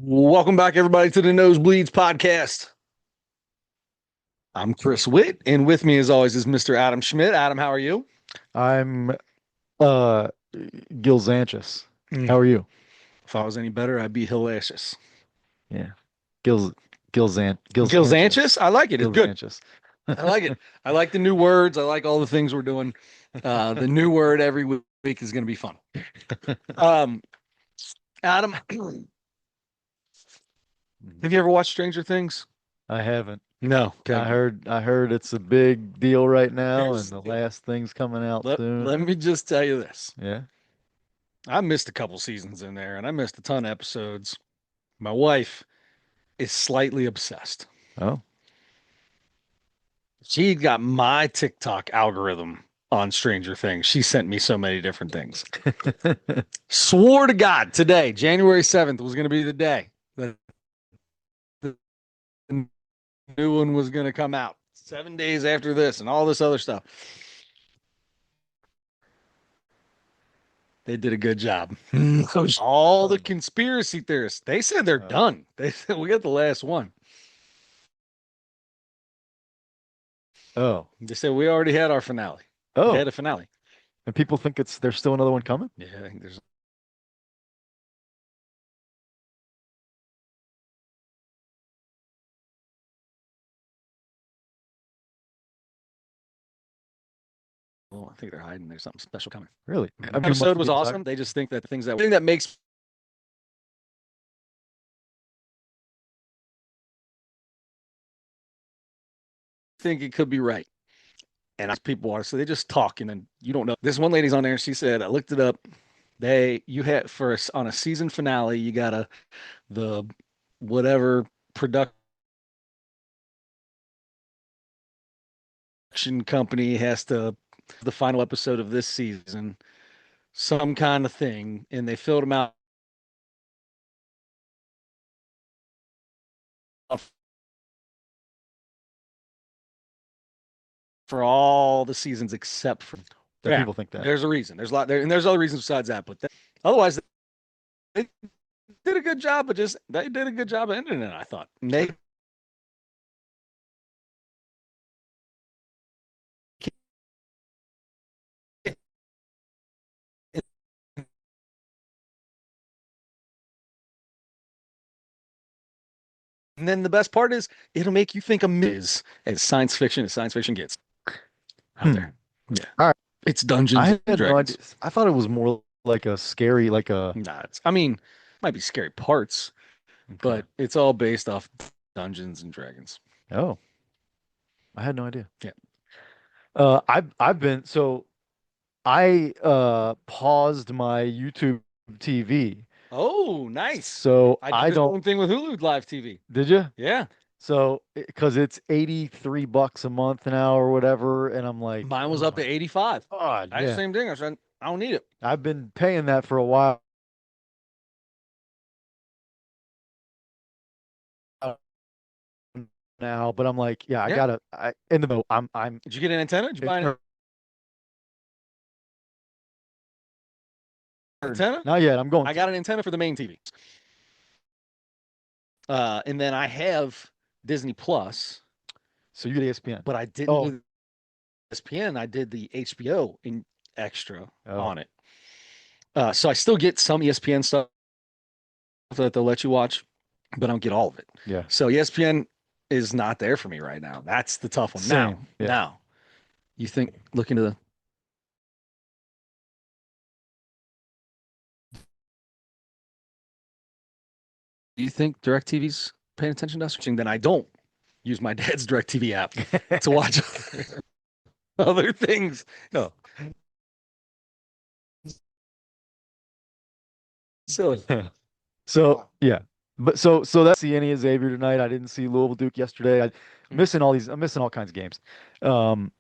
Welcome back, everybody, to the Nosebleeds podcast. I'm Chris Witt, and with me, as always, is Mr. Adam Schmidt. Adam, how are you? I'm uh Gil Zanchus. Mm. How are you? If I was any better, I'd be hilarious. Yeah. Gil Gil Gil Zanchus, Zanchus. I like it. It's Gil good. Zanchus. I like it. I like the new words. I like all the things we're doing. The new word every week is going to be fun. Um, Adam, have you ever watched Stranger Things? I haven't. No. Okay, I good. heard it's a big deal right now and Here's the last thing's coming out soon. let me just tell you this. Yeah. I missed a couple seasons in there, and I missed a ton of episodes. My wife is slightly obsessed. Oh. She got my TikTok algorithm on Stranger Things. She sent me so many different things. Swore to God today, January 7th, was going to be the day that the new one was going to come out. 7 days after this and all this other stuff. They did a good job. All the conspiracy theorists, they said they're Oh. done. They said we got the last one. Oh. They said we already had our finale. We Oh. had a finale. And people think there's still another one coming? Yeah, I think there's. Well, I think they're hiding. There's something special coming. Really? The I mean, it must episode be was getting awesome. tired. They just think that thing that makes think it could be right. And as people are, so they just talk, and then you don't know. This one lady's on there, and she said, I looked it up. You had on a season finale, you got the whatever production company has to the final episode of this season, some kind of thing, and they filled them out for all the seasons except for That yeah. people think that. There's a reason. There's a lot there, and there's other reasons besides that. But otherwise, they did a good job. But just they did a good job of ending it. I thought. And then the best part is it'll make you think of Miz as science fiction gets out Hmm. there. Yeah, All right. it's Dungeons I and had no idea. Dragons. I thought it was more like a scary, like a Nah, I mean, might be scary parts, okay. but it's all based off Dungeons and Dragons. Oh, I had no idea. Yeah. I've been so I paused my YouTube TV. Oh, nice. So I did I the don't same thing with Hulu Live TV. did you? Yeah. So because it's 83 bucks a month now or whatever, and I'm like, Mine was oh up my to 85. God, I had the yeah. same thing. I said, I don't need it. I've been paying that for a while now, but I'm like, yeah, I Yeah. gotta I in the boat. I'm Did you get an antenna? Did you buy an or antenna? not yet. I'm going I to. got an antenna for the main TV. And then I have Disney Plus, So you get ESPN. but I didn't do Oh, ESPN. I did the HBO in extra oh, on it. So I still get some ESPN stuff that they'll let you watch, but I don't get all of it. yeah. So ESPN is not there for me right now. That's the tough one. Now, Same. Yeah. now you think look into the do you think DirecTV's paying attention to us? Then I don't use my dad's DirecTV app to watch other things. No, silly. So yeah, but so that's see any of Xavier tonight. I didn't see Louisville Duke yesterday. I'm missing all kinds of games. Um,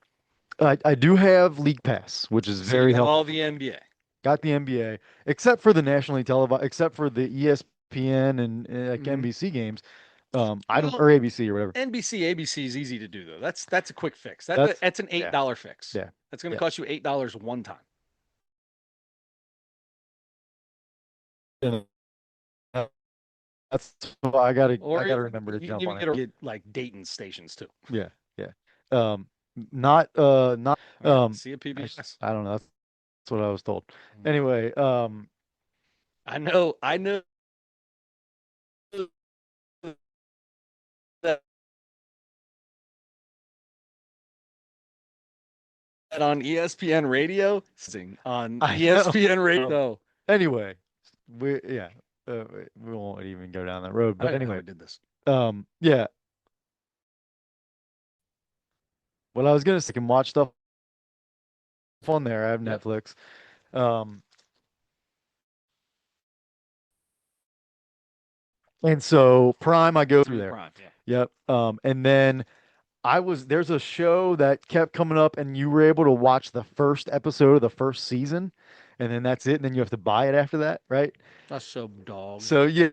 I do have League Pass, which is So you very got all helpful. the NBA. Got the NBA, except for the nationally televised, except for the ESPN and like Mm-hmm. NBC games. I don't Well, or ABC or whatever. NBC, ABC is easy to do though. That's a quick fix. That's That's an eight yeah, dollar fix. yeah, That's going to yeah. cost you $8 one time. And that's why I Or gotta remember to you can jump on even it. get like Dayton stations too. Yeah, yeah. Um, not All right, see a PBS. I don't know. That's what I was told. Mm. Anyway, I know that on ESPN radio, on I know. ESPN Um, radio. anyway, yeah, we won't even go down that road. I But don't know how anyway, we did this. yeah. What I was gonna say, I can watch stuff on there. I have Yep. Netflix. Um, and so Prime, I go Through through the there. prime. Yeah. Yep. And then there's a show that kept coming up, and you were able to watch the first episode of the first season, and then that's it, and then you have to buy it after that, right? That's so dog. So yeah,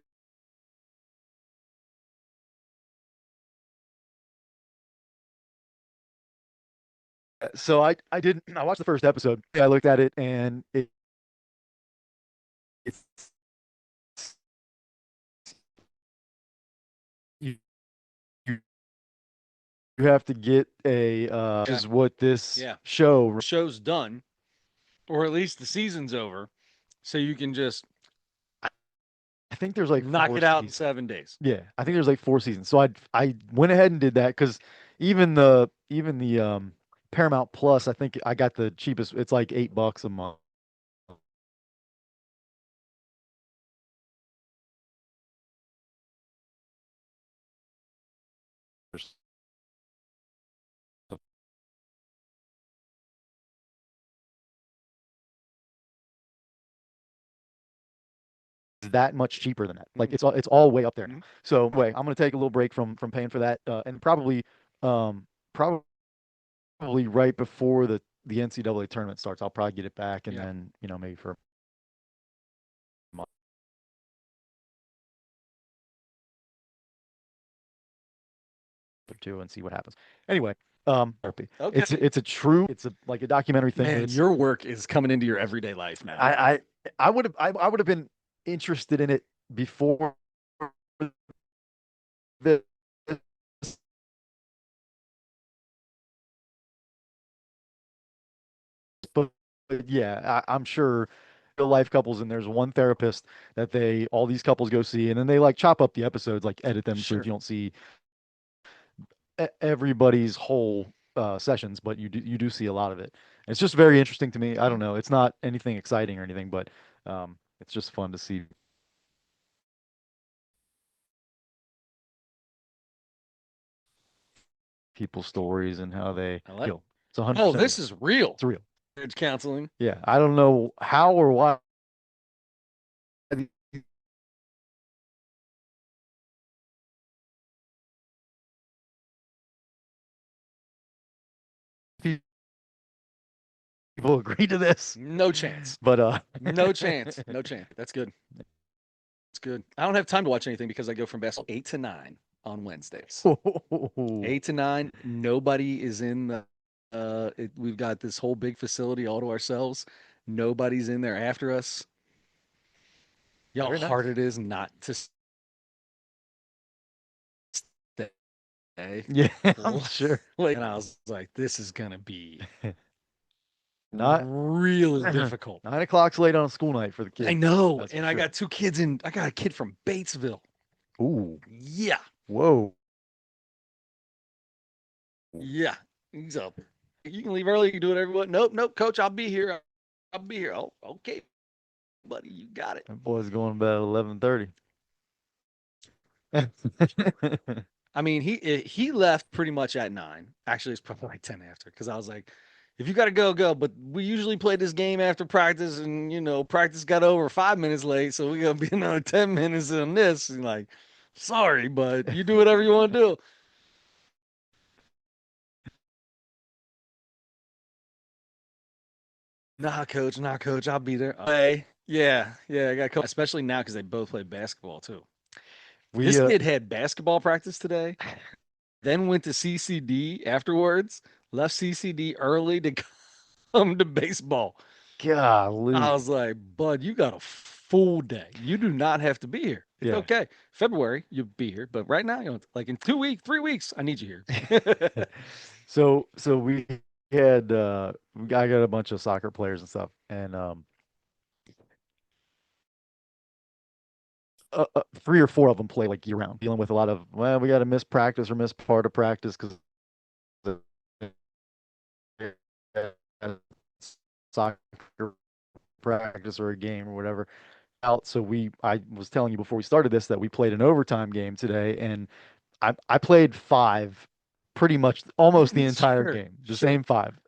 so I did I watched the first episode. I looked at it, and it's you, you you have to get a Yeah. is what this Yeah. show. Show's done, or at least the season's over, so you can just I think there's like knock four it out in seasons. 7 days. Yeah, I think there's like four seasons. So I went ahead and did that because even the Paramount Plus, I think I got the cheapest. It's like $8 a month. That much cheaper than that. Like Mm. it's all way up there now. Mhm. So anyway, I'm gonna take a little break from paying for that, and probably right before the NCAA tournament starts, I'll probably get it back, and Yeah. then maybe for a month or two and see what happens. Anyway, therapy. Okay. It's a like a documentary thing, but Man, it's your work is coming into your everyday life, man. I I would have been interested in it before this, but yeah, I'm sure real life couples, and there's one therapist that all these couples go see, and then they like chop up the episodes, like edit them so if Sure. you don't see everybody's whole sessions, but you do see a lot of it. It's just very interesting to me. I don't Mm. know. It's not anything exciting or anything, but it's just fun to see people's stories and how they I like. feel. It's Oh, 100% this real. is real. It's real. Marriage counseling. Yeah, I don't know how or why these people agree to this, No chance. but No chance. No chance. That's good. It's good. I don't have time to watch anything because I go from basketball 8 to 9 on Wednesdays. 8 to 9. Nobody is in the. We've got this whole big facility all to ourselves. Nobody's in there after us. You know very how hard nice. it is not to stay. Yeah, I'm sure. Like, and I was like, this is gonna be Not really difficult. 9 o'clock's late on a school night for the I kids. know, That's for and I sure. got two kids in. I got a kid from Batesville. Ooh, Yeah, whoa. yeah. He's up. You can leave early. You can do whatever you want. Nope, nope, coach. I'll be here. I'll be here. Oh, okay, buddy. You got it. That boy's going to bed at 11:30. I mean, he left pretty much at 9. Actually, it's probably like 10 after because I was like, if you got to go, go. But we usually play this game after practice, and practice got over 5 minutes late, so we gotta be another 10 minutes on this. And like, sorry, but you do whatever you want to do. Nah, coach. Nah, coach. I'll be there. Hey, yeah, yeah. I got coach, especially now because they both play basketball too. We This kid had basketball practice today, then went to CCD afterwards. Left CCD early to come to baseball. I Golly. was like, bud, you got a full day. You do not have to be here. It's Yeah. okay. February, you'll be here, but right now, you know, like in 2 weeks, 3 weeks, I need you here. So we had I got a bunch of soccer players and stuff, and three or four of them play like year round, dealing with a lot of, well, we got to miss practice or miss part of practice because soccer practice or a game or whatever out. So I was telling you before we started this that we played an overtime game today, and I played five pretty much almost the entire Sure, game, the sure. same five,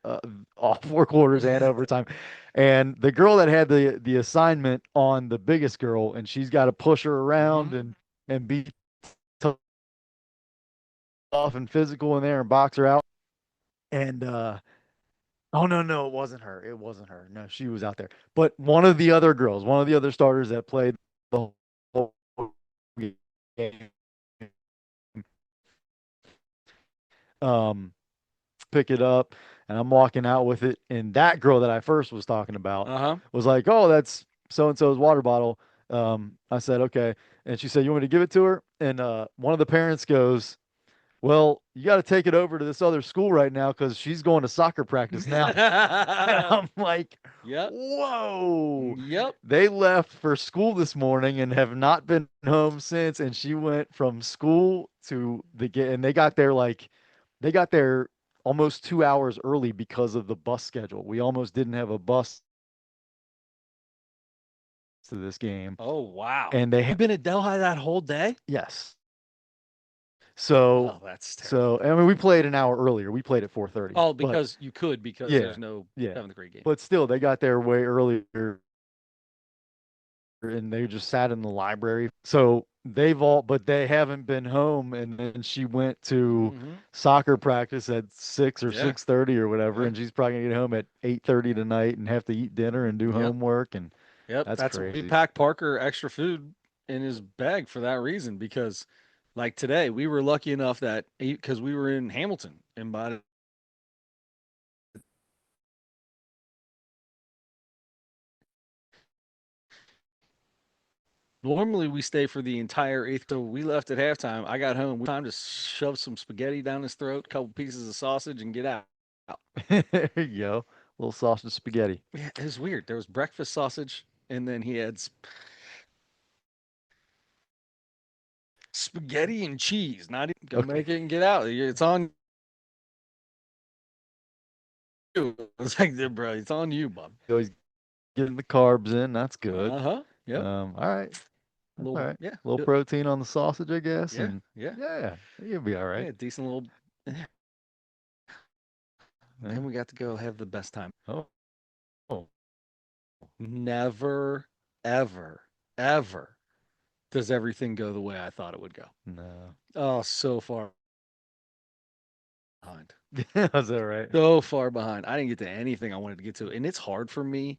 all four quarters and overtime. And the girl that had the assignment on the biggest girl, and she's got to push her around Hmm. and be tough and physical in there and box her out. And oh no, it wasn't her. It wasn't her. No, she was out there. But one of the other girls, one of the other starters that played the whole game, um, pick it up, and I'm walking out with it. And that girl that I first was talking about Uh-huh. was like, "Oh, that's so and so's water bottle." I said, "Okay," and she said, "You want me to give it to her?" And one of the parents goes, "Well, you got to take it over to this other school right now because she's going to soccer practice now." And I'm like, Yep. "Whoa." Yep. They left for school this morning and have not been home since. And she went from school to the get, and they got there almost 2 hours early because of the bus schedule. We almost didn't have a bus to this game, Oh, wow. and they You've had, been at Delhi that whole day? yes. So, Oh, that's terrible. so I mean, we played an hour earlier. We played at 4:30, Oh, but because you could, because yeah, there's no yeah. seventh grade game. But still, they got there way earlier and they just sat in the library. So but they haven't been home. And then she went to Hmm. soccer practice at 6 or Yeah. 6:30 or whatever. Yeah. And she's probably gonna get home at 8:30 tonight and have to eat dinner and do Yep. homework. And Yep. that's That's we crazy. packed Parker extra food in his bag for that reason because like today we were lucky enough that because we were in Hamilton and by normally we stay for the entire eighth. So we left at halftime. I got home. Time to shove some spaghetti down his throat, a couple pieces of sausage, and get out. There you go. Little sausage spaghetti. Yeah, it was weird. There was breakfast sausage, and then he had spaghetti and cheese. Not even go Okay. make it and get out. It's on you. It's like, bro, it's on you, bub. Always getting the carbs in. That's good. Uh huh. Yep. All right. That's all Little, right. yeah, A little protein on the sausage, I guess. yeah, And yeah, yeah, you'll be all right. yeah. Decent little. Yeah. Yeah. Then we got to go have the best time. Oh, oh, Never, ever, ever does everything go the way I thought it would go. no. Oh, so far behind. Is that right? So far behind. I didn't get to anything I wanted to get to. And it's hard for me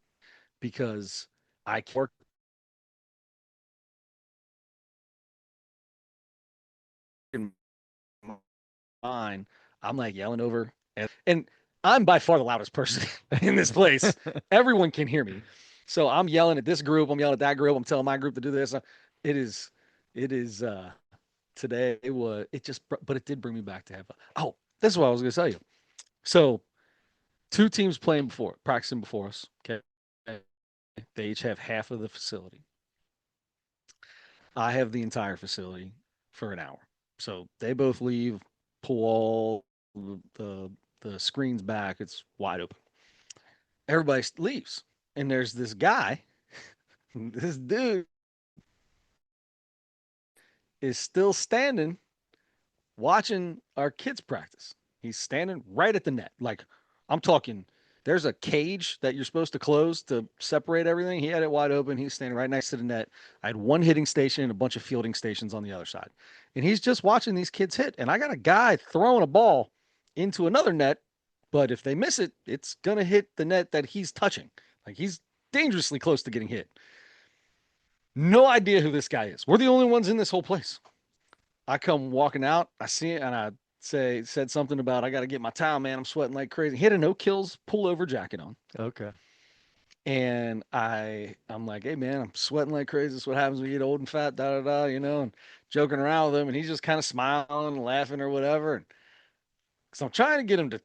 because I work in mine. I'm like yelling over and I'm by far the loudest person in this place. Everyone can hear me. So I'm yelling at this group, I'm yelling at that group, I'm telling my group to do this. It is it is today it just but it did bring me back to have oh, this is what I was gonna tell you. So two teams playing before practicing before us. Okay. They each have half of the facility. I have the entire facility for an hour. So they both leave, pull all the screens back. It's wide open. Everybody leaves, and there's this guy. This dude is still standing watching our kids practice. He's standing right at the net. Like I'm talking, there's a cage that you're supposed to close to separate everything. He had it wide open. He's standing right next to the net. I had one hitting station and a bunch of fielding stations on the other side. And he's just watching these kids hit. And I got a guy throwing a ball into another net, but if they miss it, it's going to hit the net that he's touching. Like he's dangerously close to getting hit. No idea who this guy is. We're the only ones in this whole place. I come walking out, I see it, and I said something about I got to get my towel, man. I'm sweating like crazy. He had a no kills pullover jacket on. Okay. And I'm like, hey man, I'm sweating like crazy. This is what happens when you get old and fat, da da da, and joking around with him, and he's just kind of smiling and laughing or whatever. And so I'm trying to get him to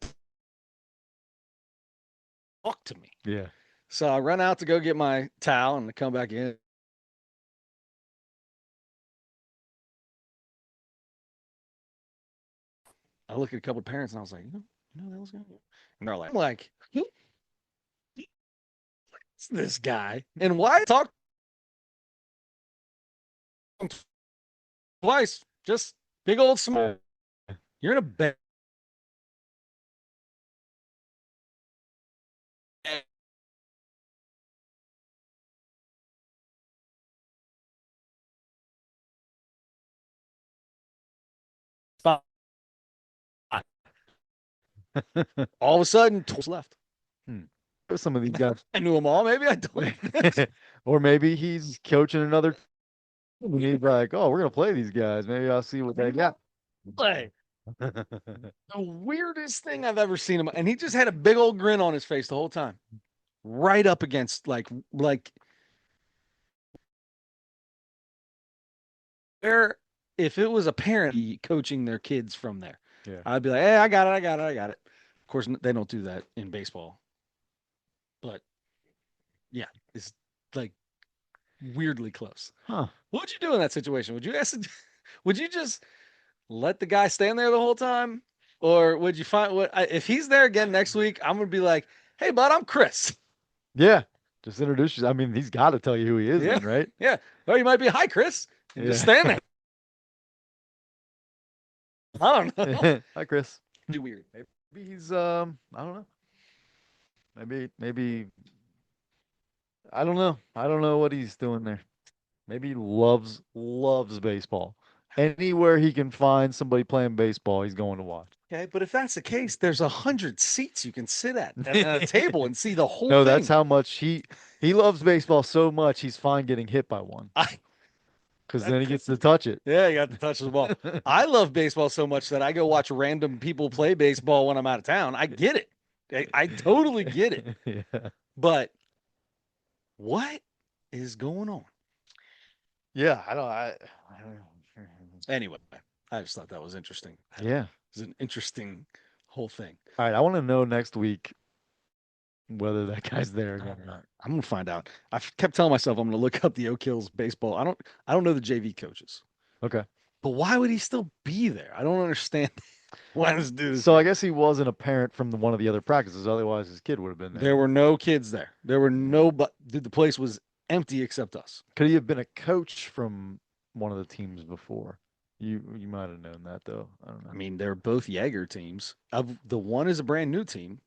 talk to me. Yeah. So I run out to go get my towel and I come back in. I look at a couple of parents and I was like, you know that was going. And they're like, I'm like, who's this guy? And why talk to him twice? Just big old smile. Yeah. You're in a bed spot. All of a sudden, 12 left. Hmm. There's some of these guys. I knew them all. Maybe I don't. Or maybe he's coaching another team and he's like, oh, we're gonna play these guys. Maybe I'll see what they got. Play. The weirdest thing I've ever seen him, and he just had a big old grin on his face the whole time, right up against like where if it was a parent coaching their kids from there, Yeah. I'd be like, hey, I got it, I got it, I got it. Of course, they don't do that in baseball, but yeah, it's like weirdly close. Huh. What would you do in that situation? Would you ask? Would you just let the guy stand there the whole time, or would you find what if he's there again next week? I'm gonna be like, hey, bud, I'm Chris. Yeah. Just introduce you. I mean, he's got to tell you who he is Yeah, then, right? yeah. Or you might be, hi, Chris, and just Yeah. stand there. I don't know. Hi, Chris. Be weird. Maybe he's I don't know. Maybe I don't know. I don't know what he's doing there. Maybe he loves baseball. Anywhere he can find somebody playing baseball, he's going to watch. Okay, but if that's the case, there's 100 seats you can sit at a table and see the whole No, that's thing. how much he loves baseball so much he's fine getting hit by one I because that, then he gets to touch it. yeah, you got to touch the ball. I love baseball so much that I go watch random people play baseball when I'm out of town. I get it. I totally get it. Yeah. But what is going on? Yeah, I don't know. Anyway, I just thought that was interesting. It Yeah. was an interesting whole thing. All right, I want to know next week whether that guy's there again or not. I'm gonna find out. Kept telling myself I'm gonna look up the Oak Hills baseball. I don't know the JV coaches, Okay. but why would he still be there? I don't understand why this dude is So I there. guess he wasn't a parent from one of the other practices, otherwise his kid would have been there. There were no kids there. There were no, but the place was empty except us. Could he have been a coach from one of the teams before? You might have known that though. I don't I know. mean, they're both Jaeger teams. Of the one is a brand new team,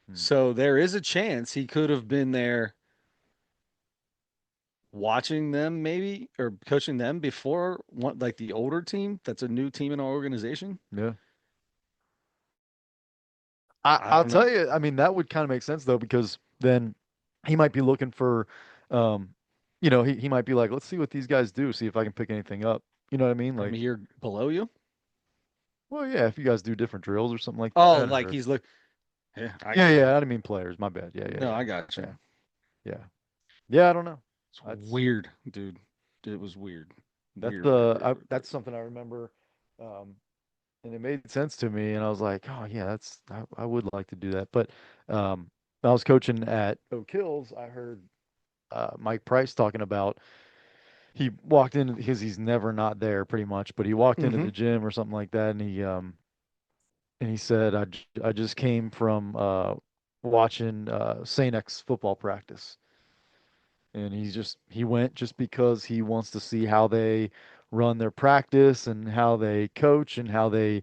Hmm. so there is a chance he could have been there watching them maybe or coaching them before one like the older team that's a new team in our organization. Yeah. I I I'll don't know. tell you, I mean that would kind of make sense though because then he might be looking for um he might be like, let's see what these guys do, see if I can pick anything up. You know what I mean? From Like, here below you. well, yeah, if you guys do different drills or something like Oh, that like or he's look. Yeah, I yeah, yeah, I didn't mean players. My bad. Yeah, yeah, no, yeah. I got you. Yeah. Yeah. Yeah, I don't know. It's That's weird, dude. It was weird, that's weird, weird, weird, weird, weird. that's something I remember. Um, and it made sense to me, and I was like, oh yeah, I would like to do that. But when I was coaching at Oak Hills, I heard Mike Price talking about he walked in because he's never not there pretty much, but he walked into Mm-hmm. the gym or something like that, and he said, I just came from watching Saint X football practice. And he went just because he wants to see how they run their practice and how they coach and how they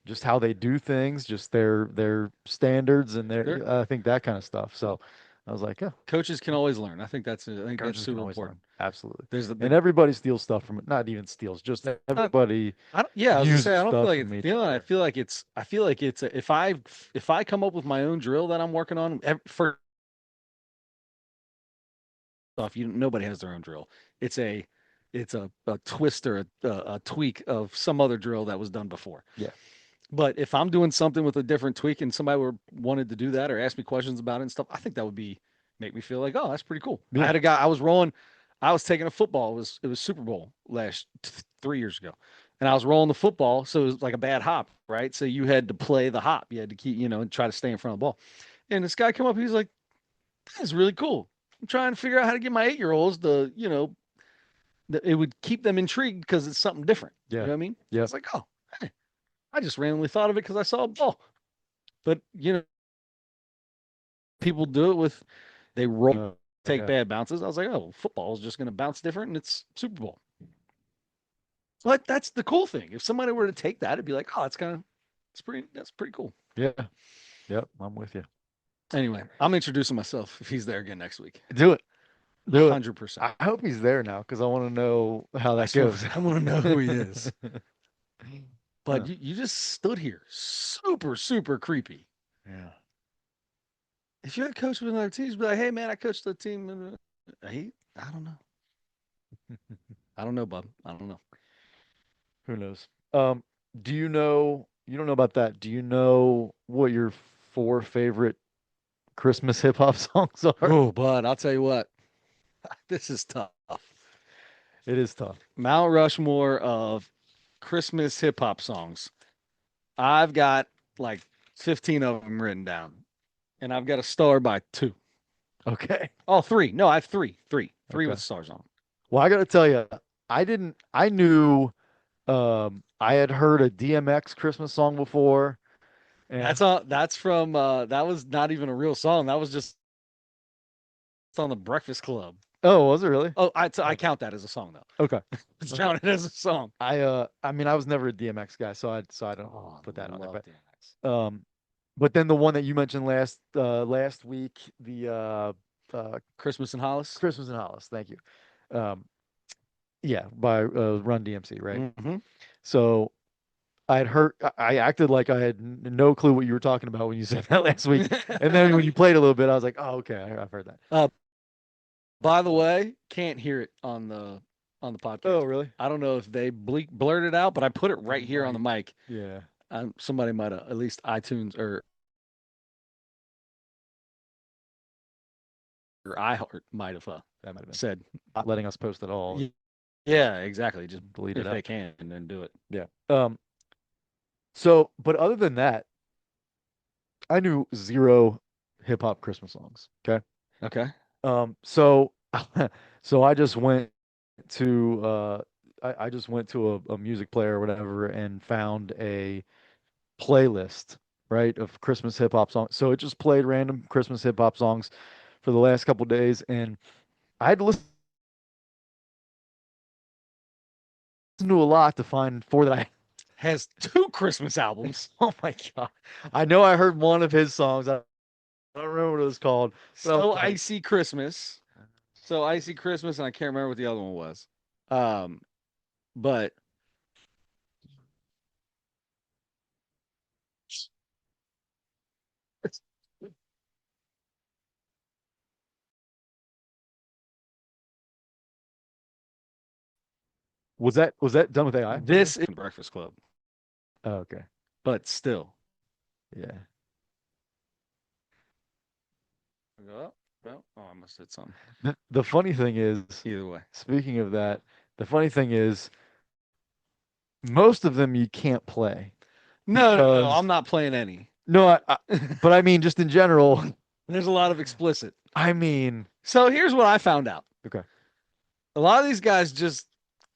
do things, just their standards and There, their I think that kind of stuff. So I was like, yeah, coaches can always learn. I think that's coaches can super always learn. important. Absolutely. There's the And everybody steals stuff from it. Not even steals, just not, everybody I don't, yeah, I was gonna say uses I don't feel stuff like from it's each stealing. other. I feel like it's if I come up with my own drill that I'm working on for stuff, nobody has their own drill. It's a twist or a tweak of some other drill that was done before. Yeah. But if I'm doing something with a different tweak and somebody wanted to do that or ask me questions about it and stuff, I think that would be make me feel like, oh, that's pretty cool. I Yeah. had a guy I was rolling, I was taking a football. It was Super Bowl 3 years ago, and I was rolling the football, so it was like a bad hop, right? So you had to play the hop. You had to keep, and try to stay in front of the ball. And this guy come up, he's like, "That's really cool. I'm trying to figure out how to get my 8-year-olds to, it would keep them intrigued because it's something different. You Yeah. know what I mean? Yeah. It's like, oh, hey, I just randomly thought of it because I saw a ball. But people do it with they roll, Oh, take yeah. bad bounces. I was like, oh, football is just going to bounce different, and it's Super Bowl. But that's the cool thing. If somebody were to take that, it'd be like, oh, that's pretty cool. Yeah. Yep. I'm with you. Anyway, I'm introducing myself if he's there again next week. Do it. Do it. 100%. I hope he's there now because I want to know how that goes. I want to know who he is. But Huh. you just stood here, super, super creepy. Yeah. If you had coached with another team, you'd be like, hey, man, I coached the team. I don't know. I don't know, bub. I don't know. Who knows? Do you know? You don't know about that. Do you know what your four favorite Christmas hip hop songs are? Oh, bud, I'll tell you what. This is tough. It is tough. Mount Rushmore of Christmas hip hop songs. I've got like 15 of them written down, and I've got a star by two. Okay. Oh, three. No, I have three Okay. with stars on. Well, I got to tell you, I didn't. I knew. I had heard a DMX Christmas song before, and That's from. That was not even a real song. That was just on the Breakfast Club. oh, was it really? Oh, I Okay. count that as a song though. Okay. It's Okay. counted as a song. I mean, I was never a DMX guy, so I don't Oh, put that on there. love DMX. Um, but then the one that you mentioned last week, the Christmas in Hollis. Christmas in Hollis. Thank you. Um, yeah, by Run DMC, right? Mm-hmm. So I had heard, I acted like I had no clue what you were talking about when you said that last week, and then when you played a little bit, I was like, oh, okay, I've heard that. By the way, can't hear it on the podcast. Oh, really? I don't know if they blurred it out, but I put it right here on the mic. Yeah. Somebody might have, at least iTunes or iHeart might have That might have been said, not letting us post at all. yeah, exactly. Just Delete if it they out. can, and then do it. Yeah. So, but other than that, I knew zero hip hop Christmas songs. Okay. Okay. So, so I just went to I just went to a music player or whatever and found a playlist, right, of Christmas hip hop songs. So it just played random Christmas hip hop songs for the last couple days, and I had to listen to a lot to find four that I. Has two Christmas albums. Oh my God. I know I heard one of his songs. I don't remember what it was called. But I was So like, Icy Christmas. So Icy Christmas, and I can't remember what the other one was. But was that done with AI? this is Breakfast Club. Oh, okay. But still. Yeah. Oh, I must have hit something. The funny thing is, Either way. speaking of that, the funny thing is, most of them you can't play No, because I'm not playing any. no, but I mean, just in general, There's a lot of explicit. I mean, So here's what I found out. okay, A lot of these guys just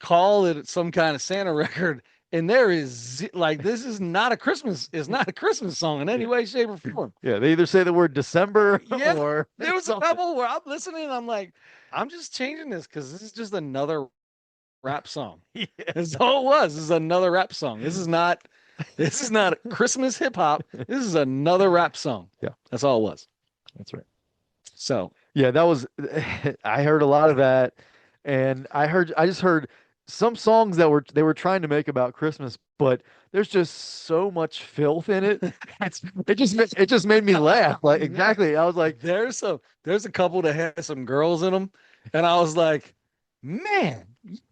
call it some kind of Santa record, and there is like this is not a Christmas. It's not a Christmas song in any way, shape, or form. yeah, they either say the word December Yeah, or there was a something. couple where I'm listening, and I'm like, I'm just changing this because this is just another rap song. Yeah. That's all it was. This is another rap song. This is not. This is not Christmas hip hop. This is another rap song. Yeah. That's all it was. That's right. So Yeah, that was I heard a lot of that, and I just heard some songs that they were trying to make about Christmas, but there's just so much filth in it. It just made me laugh. Like exactly. I was like, there's a couple that had some girls in them, and I was like, man,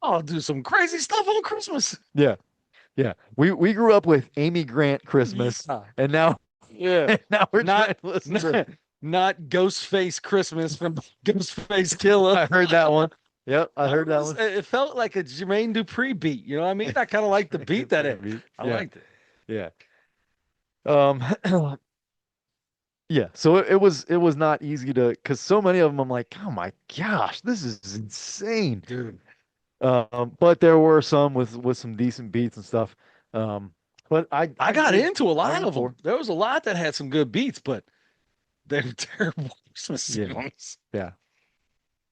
y'all do some crazy stuff on Christmas. yeah, yeah. We grew up with Amy Grant Christmas, Yeah. and now Yeah. now we're Not trying to listen to not Ghostface Christmas from Ghostface Killer. I heard that one. Yep, I That heard that was one. it felt like a Jermaine Dupri beat. You know what I mean? I kind of like the beat Good that for it. me. I Yeah, liked it. yeah. Um, yeah. So it was not easy to because so many of them I'm like, oh my gosh, this is insane. Dude. But there were some with some decent beats and stuff. Um, but I I got agree. into a I lot got of them. four. There was a lot that had some good beats, but they were terrible Christmas Yeah, songs. yeah.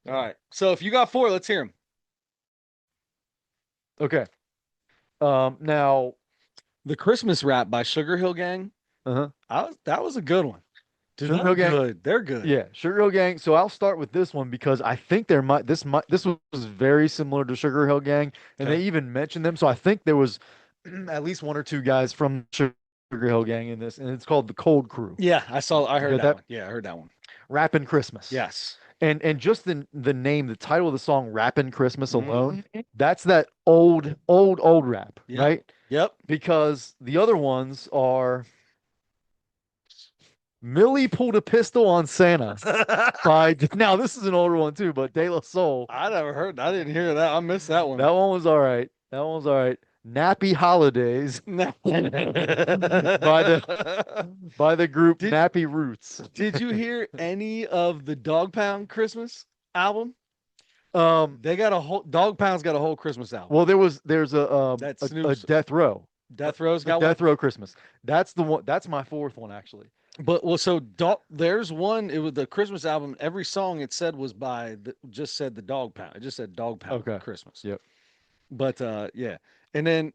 All right. So if you got four, let's hear them. Okay. Now, The Christmas Rap by Sugar Hill Gang. uh-huh. That was a good one. Dude, Sugar they're Hill Gang. good. They're good. Yeah, Sugar Hill Gang. So I'll start with this one because I think this was very similar to Sugar Hill Gang, and they Okay. even mentioned them. So I think there was at least one or two guys from Sugar Hill Gang in this, and it's called the Cold Crew. Yeah, I You heard got that that? one. Yeah, I heard that one. Rapping Christmas. Yes. And just the name, the title of the song Rapping Christmas alone, Mhm. that's that old rap, Yep. right? Yep. Because the other ones are Millie pulled a pistol on Santa by now this is an older one too, but De La Soul. I never heard. I didn't hear that. I missed that That one. one was all right. That one was all right. Nappy Holidays No. by the by the group Did Nappy Roots. Did you hear any of the Dog Pound Christmas album? Um, They got a whole Dog Pound's got a whole Christmas album. well, there's That a Snoop's Death Row, Death Row's a got one. Death Row Christmas. That's the one. That's my fourth one actually. But well, so there's one. It was the Christmas album. Every song it said was by just said the Dog Pound. It just said Dog Pound Okay. Christmas. Yep. But yeah, and then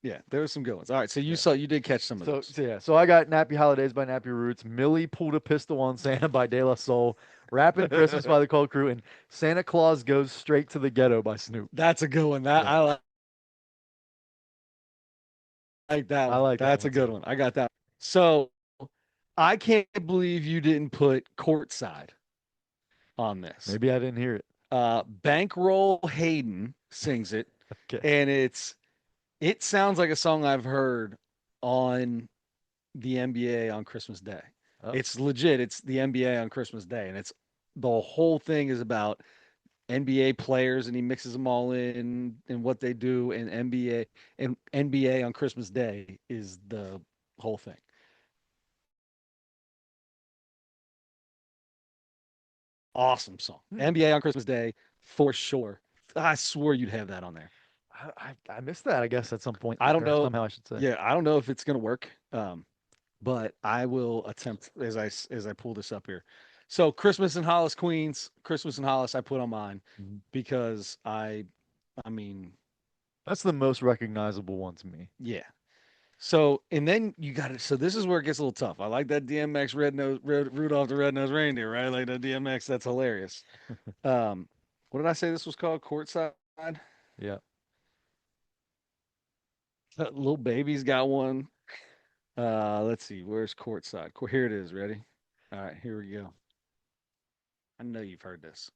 yeah, there were some good ones. All right, so Yeah. you did catch some of So, those. so yeah, so I got Nappy Holidays by Nappy Roots, Millie pulled a pistol on Santa by De La Soul, Rapping Christmas by the Cold Crew, and Santa Claus Goes Straight to the Ghetto by Snoop. That's a good one. That Yeah, like that I one. like that That's one a good too. one. I got that. So I can't believe you didn't put Courtside on this. Maybe I didn't hear it. Bankroll Hayden sings it, Okay. and it sounds like a song I've heard on the NBA on Christmas Day. Oh, It's legit. It's the NBA on Christmas Day, and it's the whole thing is about NBA players, and he mixes them all in and what they do, and NBA on Christmas Day is the whole thing. Awesome song. hmm. NBA on Christmas Day for sure. I swore you'd have that on there. I missed that, I guess, at some point I don't there, know. somehow I should say. Yeah, I don't know if it's gonna work. But I will attempt as I pull this up here. So Christmas in Hollis, Queens, Christmas in Hollis, I put on mine Mhm. because I mean, That's the most recognizable one to me. yeah. So and then you got it. So this is where it gets a little tough. I like that DMX Rudolph the Red-Nosed Reindeer, right? Like that DMX. That's hilarious. What did I say this was called? Courtside. Yeah. Little baby's got one. Let's see. Where's Courtside? Here it is. Ready? All right, here we go. I know you've heard this.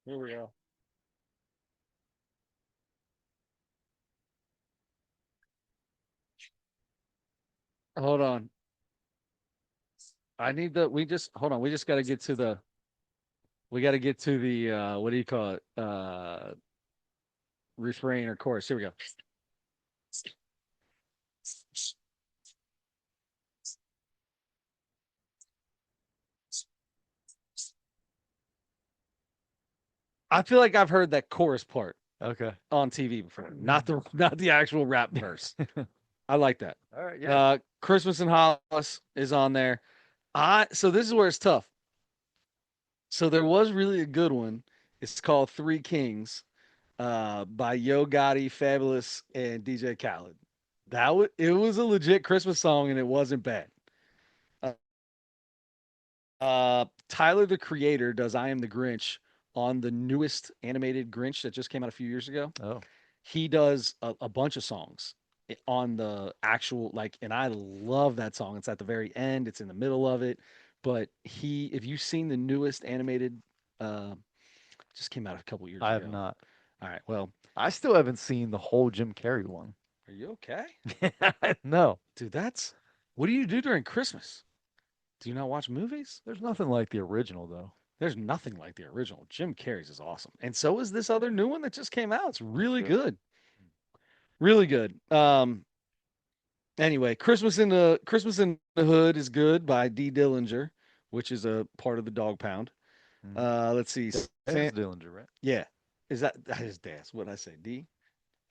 Here we go. Hold on. I need the we just hold on. We just got to get to the we got to get to the what do you call it? Refrain or chorus. Here we go. I feel like I've heard that chorus part Okay. on TV before. Not the actual rap verse. I like that. All right. Yeah. Christmas in Hollis is on there. I so this is where it's tough. So there was really a good one. It's called Three Kings by Yo Gotti, Fabulous, and DJ Khaled. It was a legit Christmas song and it wasn't bad. Uh, Tyler the Creator does I Am the Grinch on the newest animated Grinch that just came out a few years ago. Oh. He does a bunch of songs on the actual like, and I love that song. It's at the very end. It's in the middle of it. But if you've seen the newest animated, uh, just came out a couple years I have ago. not. All right. Well, I still haven't seen the whole Jim Carrey one. are you okay, No, dude? What do you do during Christmas? Do you not watch movies? there's nothing like the original though. There's nothing like the original. Jim Carrey's is awesome, and so is this other new one that just came out. It's That's really good. good, really good. Anyway, Christmas in the Hood is good by D. Dillinger, which is a part of the Dog Pound. Mhm. Let's see. Daz Dillinger, right? Yeah, that is Daz? What did I say? D.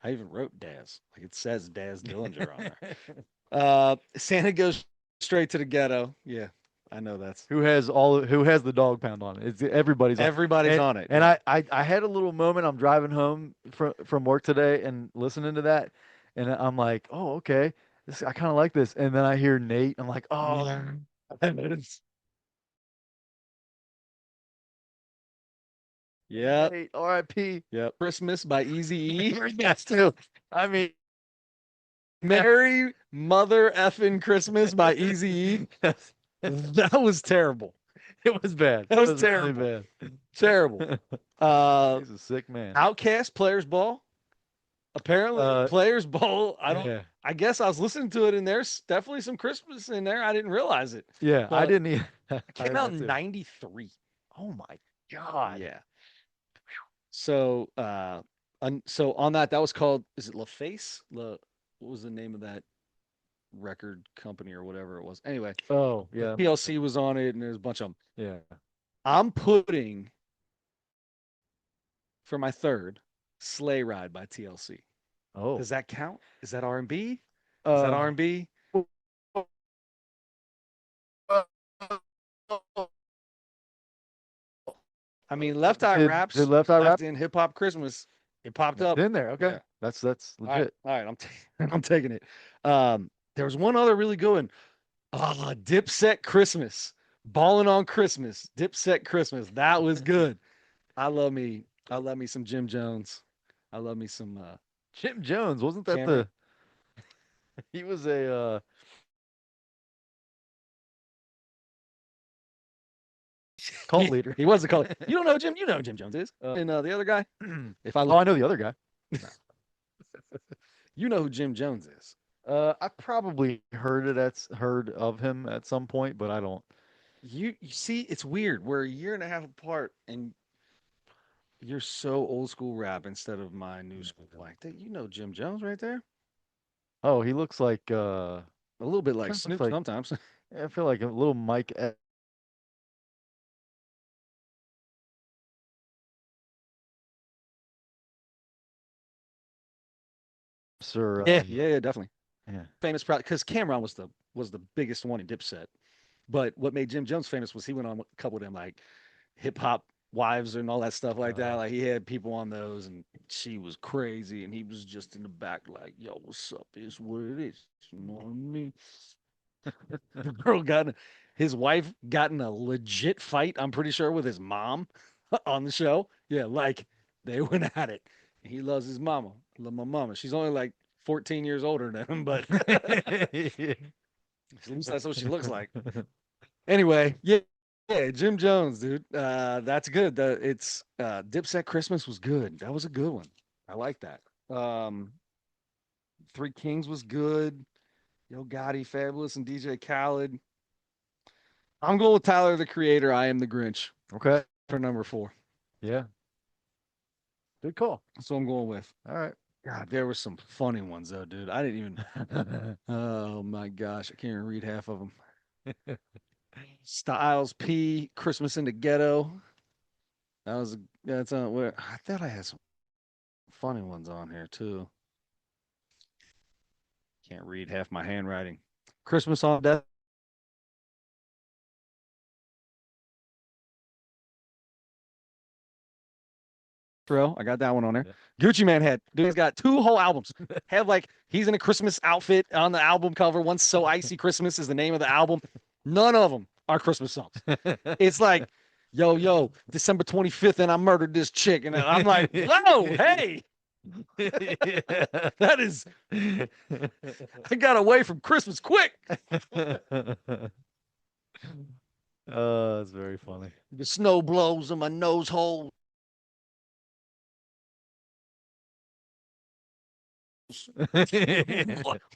I even wrote Daz. Like it says Daz Dillinger on there. Santa goes straight to the ghetto. Yeah, I know that's Who has the dog pound on it? Everybody's on. everybody's And on it. and Yeah. I had a little moment. I'm driving home from work today and listening to that, and I'm like, oh, okay, I kind of like this. And then I hear Nate. I'm like, oh, Yep. Nate, R.I.P. Yep. Christmas by Easy E. Yes, too. I mean, Merry Mother Effin' Christmas by Easy E. That was terrible. it was bad. That It was was really terrible. Terrible. bad. Uh, He's a sick man. Outcast Players Ball. Apparently, Uh, Players Ball. I don't. yeah, I guess I was listening to it, and there's definitely some Christmas in there. I didn't realize it. yeah. I But didn't. I it came heard out that in too. '93. Oh my God. Yeah. So, so on that was called. Is it LaFace? What was the name of that record company or whatever it was? Anyway, Oh yeah, PLC was on it, and there's a bunch of them. yeah. I'm putting for my third Sleigh Ride by TLC. Oh. Does that count? Is that R&B? Is that Uh, R&B? I mean, Left Eye did Raps Left Eye Rap? left in Hip Hop Christmas. It popped It's up. in there. Okay, Yeah. that's All right. legit. All right. I'm taking it. There was one other really good one. Dipset Christmas. Balling on Christmas. Dipset Christmas. That was good. I love me. I love me some Jim Jones. I love me some Jim Jones, wasn't that Cameron. the? He was a cult leader. He was a color. You don't know Jim. You know who Jim Jones is. And the other guy. If I Oh, I know the other guy. you know who Jim Jones is. I probably heard of him at some point, but I don't. You see, it's weird. We're a year and a half apart, and you're so old school rap instead of my new school. Like that, you know Jim Jones right there. Oh, he looks like A little bit like kind of looks Snoop like sometimes. I feel like a little Mike Epps or Yeah, definitely. yeah. Famous probably because Cameron was the biggest one in Dipset. But what made Jim Jones famous was he went on a couple of them like hip hop wives and all that stuff like that. Like he had people on those, and she was crazy, and he was just in the back like, "Yo, what's up? Is what it is." You know what I mean? The girl his wife got in a legit fight. I'm pretty sure with his mom on the show. Yeah, like they went at it. He loves his mama. I love my mama. She's only like 14 years older than him, but at least that's what she looks like. Anyway, yeah, Jim Jones, dude. That's good. It's Dipset Christmas was good. That was a good one. I like that. Three Kings was good. Yo Gotti, Fabulous, and DJ Khaled. I'm going with Tyler the Creator. I am the Grinch Okay. for number 4. Yeah. Good call. That's what I'm going with. All right. God, there were some funny ones though, dude. I didn't even. Oh my gosh, I can't even read half of them. Styles P, Christmas in the Ghetto. That's on where I thought I had some funny ones on here too. Can't read half my handwriting. Christmas on Death Row. I got that one on there. Yeah. Gucci Man dude's got 2 whole albums. Have like he's in a Christmas outfit on the album cover. One's So Icy Christmas is the name of the album. None of them are Christmas songs. It's like, yo, December 25th, and I murdered this chick. And I'm like, whoa, hey. Yeah. That is, I got away from Christmas quick. That's very funny. The snow blows in my nose hole.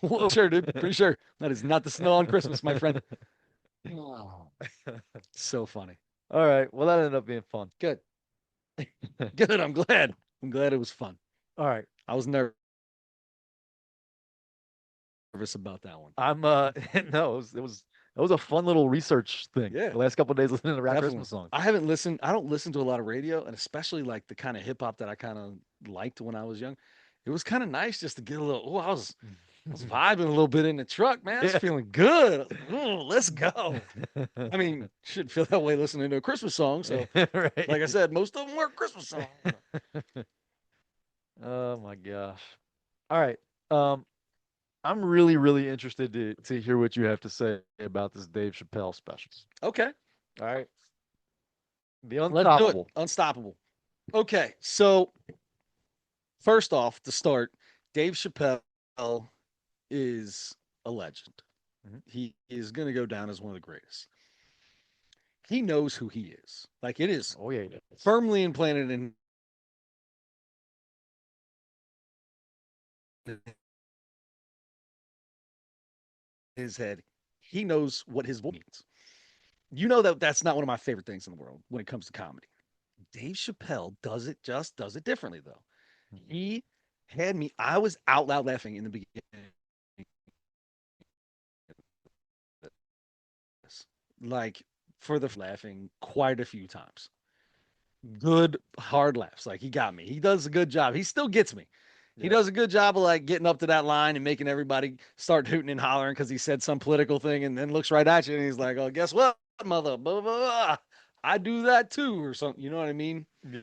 Whoa, sure, dude. Pretty sure that is not the snow on Christmas, my friend. Oh, so funny. All right. Well, that ended up being fun. Good. Good. I'm glad. I'm glad it was fun. All right. I was nervous about that one. I'm no, it was a fun little research thing. Yeah, The last couple of days listening to rap definitely. Christmas songs. I haven't listened. I don't listen to a lot of radio, and especially like the kind of hip hop that I kind of liked when I was young. It was kind of nice just to get a little. Oh, I was vibing a little bit in the truck, man. I was Yeah. feeling good. Ooh, let's go. I mean, should feel that way listening to a Christmas song. So, like I Right. said, most of them were Christmas songs. Oh my gosh. All right. Um, I'm really, really interested to hear what you have to say about this Dave Chappelle special. Okay, All right. The let's do it. Unstoppable. Unstoppable. Okay, so first off, to start, Dave Chappelle is a legend. Mhm. He is going to go down as one of the greatest. He knows who he is. Like it is Oh yeah, it is. firmly implanted in his head. He knows what his voice means. You know that that's not one of my favorite things in the world when it comes to comedy. Dave Chappelle does it differently though. He had me. I was out loud laughing in the beginning. Like for the laughing quite a few times. Good hard laughs. Like he got me. He does a good job. He still gets me. He Yeah. does a good job of like getting up to that line and making everybody start hooting and hollering because he said some political thing and then looks right at you and he's like, "Oh, guess what, mother? Blah, blah, blah. I do that too," or something. You know what I mean? Yeah.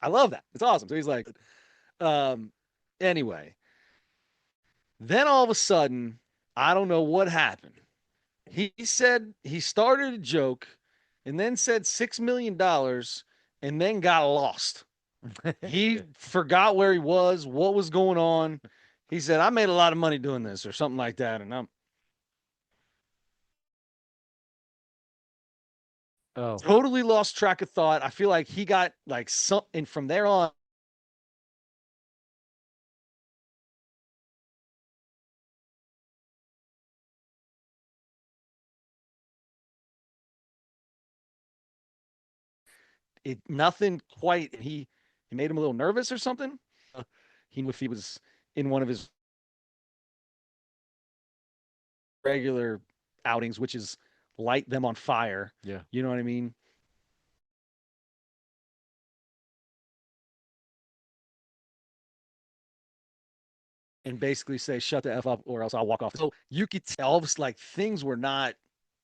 I love that. It's awesome. So he's like, um, anyway, then all of a sudden, I don't know what happened. He said he started a joke and then said $6 million and then got lost. He Yeah. forgot where he was, what was going on. He said, I made a lot of money doing this or something like that. And I'm Oh. totally lost track of thought. I feel like he got like something from there on. It nothing quite. He made him a little nervous or something. He knew if he was in one of his regular outings, which is light them on fire. Yeah. You know what I mean? And basically say, shut the F up or else I'll walk off. So you could tell like things were not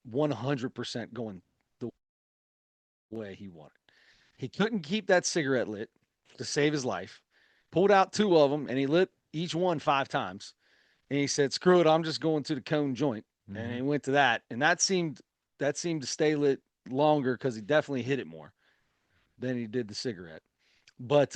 100% going the way he wanted. He couldn't keep that cigarette lit to save his life. Pulled out two of them and he lit each one 5 times. And he said, "Screw it, I'm just going to the cone joint." And Hmm. he went to that, and that seemed to stay lit longer because he definitely hit it more than he did the cigarette. But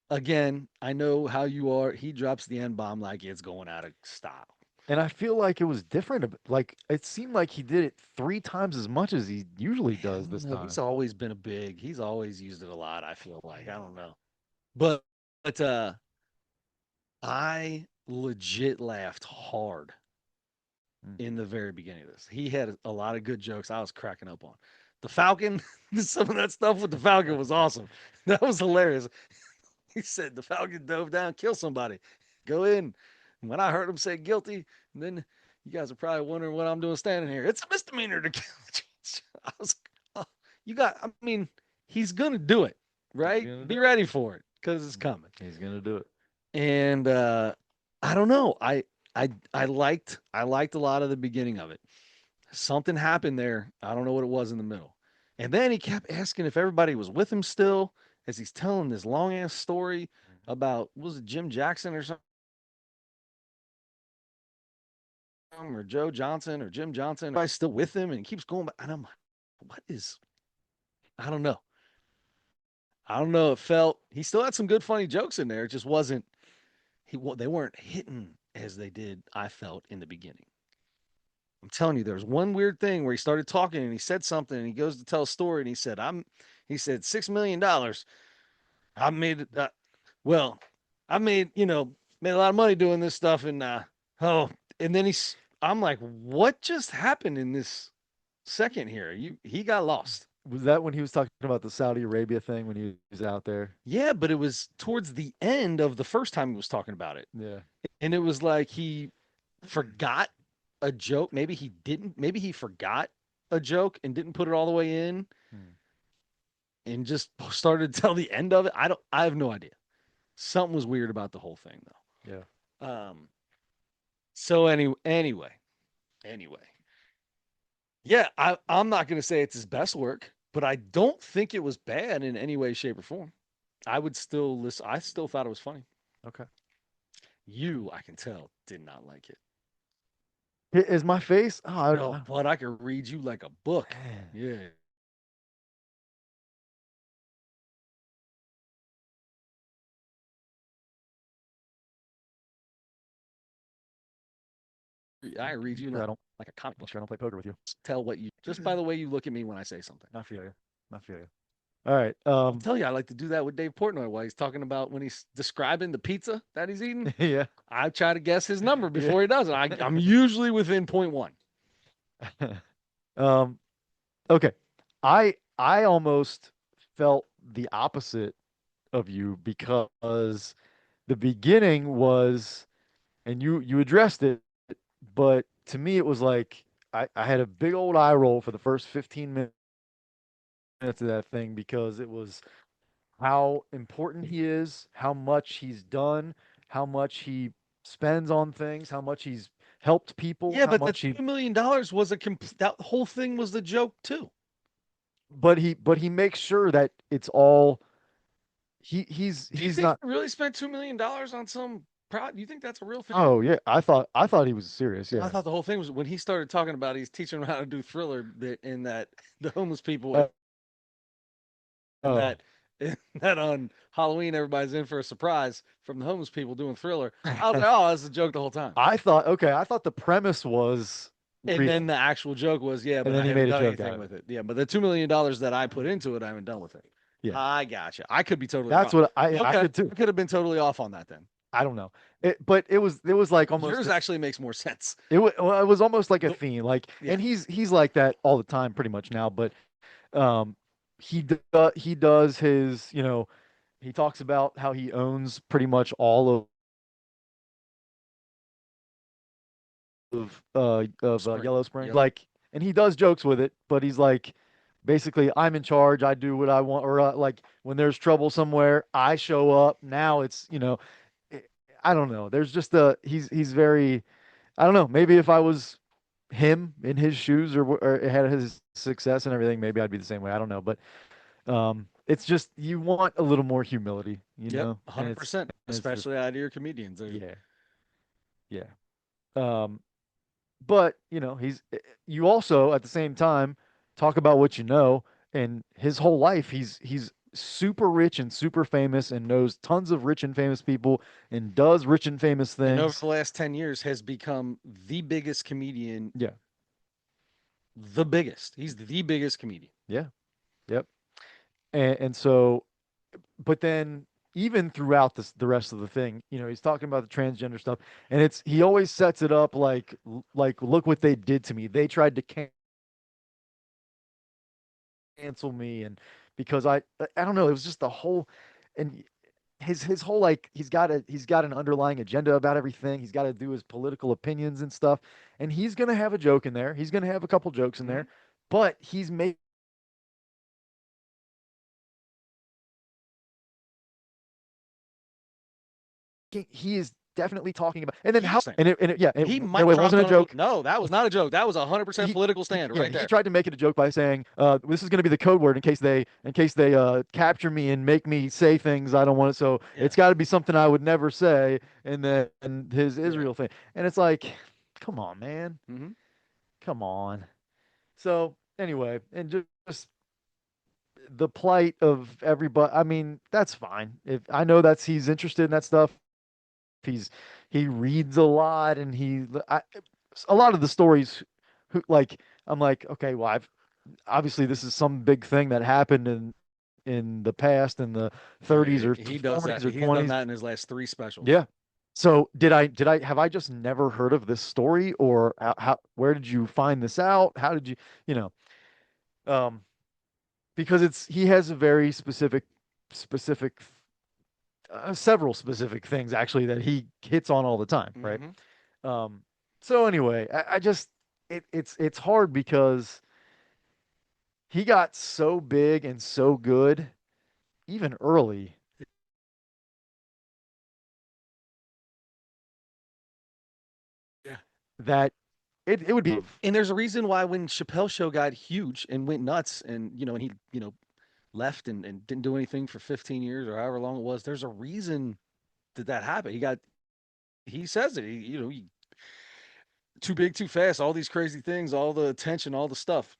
again, I know how you are. He drops the N bomb like it's going out of style. And I feel like it was different. Like it seemed like he did it 3 times as much as he usually I does don't this know. time. He's always been a big. He's always used it a lot. I feel like I don't know, but I legit laughed hard Mm. in the very beginning of this. He had a lot of good jokes I was cracking up on. The Falcon, some of that stuff with the Falcon was awesome. That was hilarious. He said the Falcon dove down, kill somebody, go in. And when I heard him say guilty, and then you guys are probably wondering what I'm doing standing here. It's a misdemeanor to kill. I was, oh, you got. I mean, he's gonna do it, He's right? gonna do Be it. ready for it because it's coming. He's gonna do it. And I don't know. I liked a lot of the beginning of it. Something happened there. I don't know what it was in the middle. And then he kept asking if everybody was with him still as he's telling this long ass story Mhm. about was it Jim Jackson or something or Joe Johnson or Jim Johnson. I still with him and he keeps going back. And I'm like, what is, I don't know. I don't know. It felt, he still had some good funny jokes in there. It just wasn't, they weren't hitting as they did, I felt in the beginning. I'm telling you, there was one weird thing where he started talking and he said something and he goes to tell a story and he said $6 million. I made well, I made made a lot of money doing this stuff and oh, and then I'm like, what just happened in this second here? He got lost. Was that when he was talking about the Saudi Arabia thing when he was out there? Yeah, but it was towards the end of the first time he was talking about it, Yeah. and it was like he forgot a joke. Maybe he didn't. Maybe he forgot a joke and didn't put it all the way in, Hmm. and just started to tell the end of it. I don't. I have no idea. Something was weird about the whole thing Yeah. though. So anyway, yeah, I'm not gonna say it's his best work, but I don't think it was bad in any way, shape, or form. I would still listen. I still thought it was funny. Okay. You, I can tell, did not like it. Is my face? Oh, No, but I could read you like a book. man. Yeah, I read you Sure, I like don't. like a comic book. Sure, I don't play poker with you. Tell what you just by the way you look at me when I say something. I feel you. I feel you. All right. I'll tell you, I like to do that with Dave Portnoy while he's talking about when he's describing the pizza that he's eating. Yeah. I try to guess his number Yeah. before he does it. I'm usually within point one. um. Okay. I almost felt the opposite of you because the beginning was, and you addressed it, but to me it was like I had a big old eye roll for the first 15 minutes of that thing because it was how important he is, how much he's done, how much he spends on things, how much he's helped people, Yeah, how but the much he $2 million was that whole thing was the joke too. but he makes sure that it's all Do you he's think not. he really spent $2 million on some Do you think that's a real thing? Oh yeah, I thought he was serious. I Yeah. thought the whole thing was when he started talking about he's teaching them how to do Thriller in that the homeless people Uh, and oh. that on Halloween everybody's in for a surprise from the homeless people doing Thriller. I was like, oh, that's a joke the whole time. I thought the premise was And real, then the actual joke was, yeah, and but then I he haven't made a done joke out anything of with it. it. Yeah, but the $2 million that I put into it, I haven't done with it. Yeah, I gotcha. I could be totally that's wrong. what I Okay, could too. I could have been totally off on that then. I don't know, but it was like almost Yours actually makes more sense. it was almost like a The- theme, like, yeah, and he's like that all the time, pretty much now. But um, he does his, he talks about how he owns pretty much all of spring. Yellow Spring. Yep. Like, and he does jokes with it, but he's like, basically, I'm in charge. I do what I want, or like when there's trouble somewhere, I show up. Now it's, eh, I don't know. There's just he's very, I don't know. Maybe if I was him in his shoes or had his success and everything, maybe I'd be the same way. I don't know, but it's just you want a little more humility, Yep. and it's 100%. and it's just Especially out of your comedians. yeah, yeah. Um, but you also at the same time talk about what you know, and his whole life he's super rich and super famous and knows tons of rich and famous people and does rich and famous And over things. the last 10 years has become the biggest comedian, Yeah, the biggest. He's the biggest comedian. yeah, yep. And so, but then even throughout the rest of the thing, he's talking about the transgender stuff, and he always sets it up like look what they did to me. They tried to cancel me, and because I don't know, it was just the whole, and his whole, like, he's got an underlying agenda about everything. He's got to do his political opinions and stuff, and he's gonna have a joke in there. He's gonna have a couple jokes in Mhm. there, but he's making he is definitely talking about, and then He how, saying yeah, he by the might way, it drop wasn't a on a joke. no, that was not a joke. That was 100% political stand Yeah, right he there. tried to make it a joke by saying, "This is going to be the code word in case they capture me and make me say things I don't want to." So Yeah. it's got to be something I would never say. And then his Yeah. Israel thing, and it's like, come on, man. Hmm. Come on. So anyway, and just the plight of everybody. I mean, that's fine. If I know that's he's interested in that stuff. He reads a lot and a lot of the stories who like I'm like, okay, well, I've obviously this is some big thing that happened in the past in the 30s or He does 40s that. or He's done 20s. that in his last three specials. Yeah. So did I have I just never heard of this story or how where did you find this out? How did you, you know, um because it's he has a very specific several specific things actually that he hits on all the time, right? Hmm. Um, so anyway, I just it's hard because he got so big and so good even early Yeah. that it would be And there's a reason why when Chappelle show got huge and went nuts and and he, left and didn't do anything for 15 years or however long it was, there's a reason that happened. He says it, he too big, too fast, all these crazy things, all the attention, all the stuff.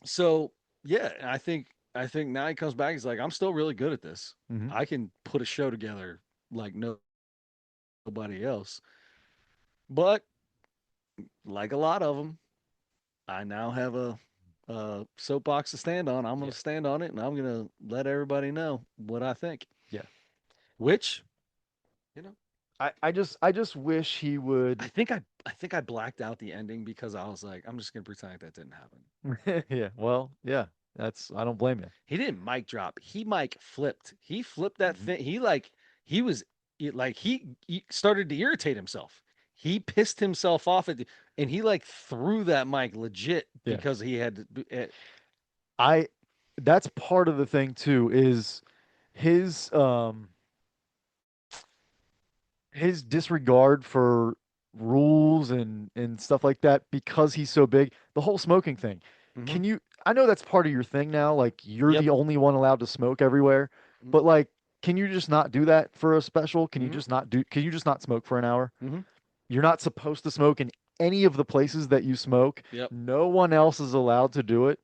So yeah, I think now he comes back. He's like, I'm still really good at this. Mhm. I can put a show together like nobody else. But like a lot of them, I now have a soapbox to stand on. I'm going Yeah, to stand on it, and I'm going to let everybody know what I think. yeah. Which, you know, I just wish he I would. think I blacked out the ending because I was like, I'm just going to pretend like that didn't happen. Yeah, well, yeah. That's I don't blame you. He didn't mic drop. He mic flipped. He flipped that Mhm. thing. He was he started to irritate himself. He pissed himself off and he like threw that mic legit Yeah. because he had I that's part of the thing too is his his disregard for rules and stuff like that because he's so big. The whole smoking thing. mm-hmm. Can you I know that's part of your thing now, like you're Yep. the only one allowed to smoke everywhere, but like can you just not do that for a special? Mm-hmm. Can you just not smoke for an hour? Mm-hmm. You're not supposed to smoke in any of the places that you smoke. Yep. No one else is allowed to do it.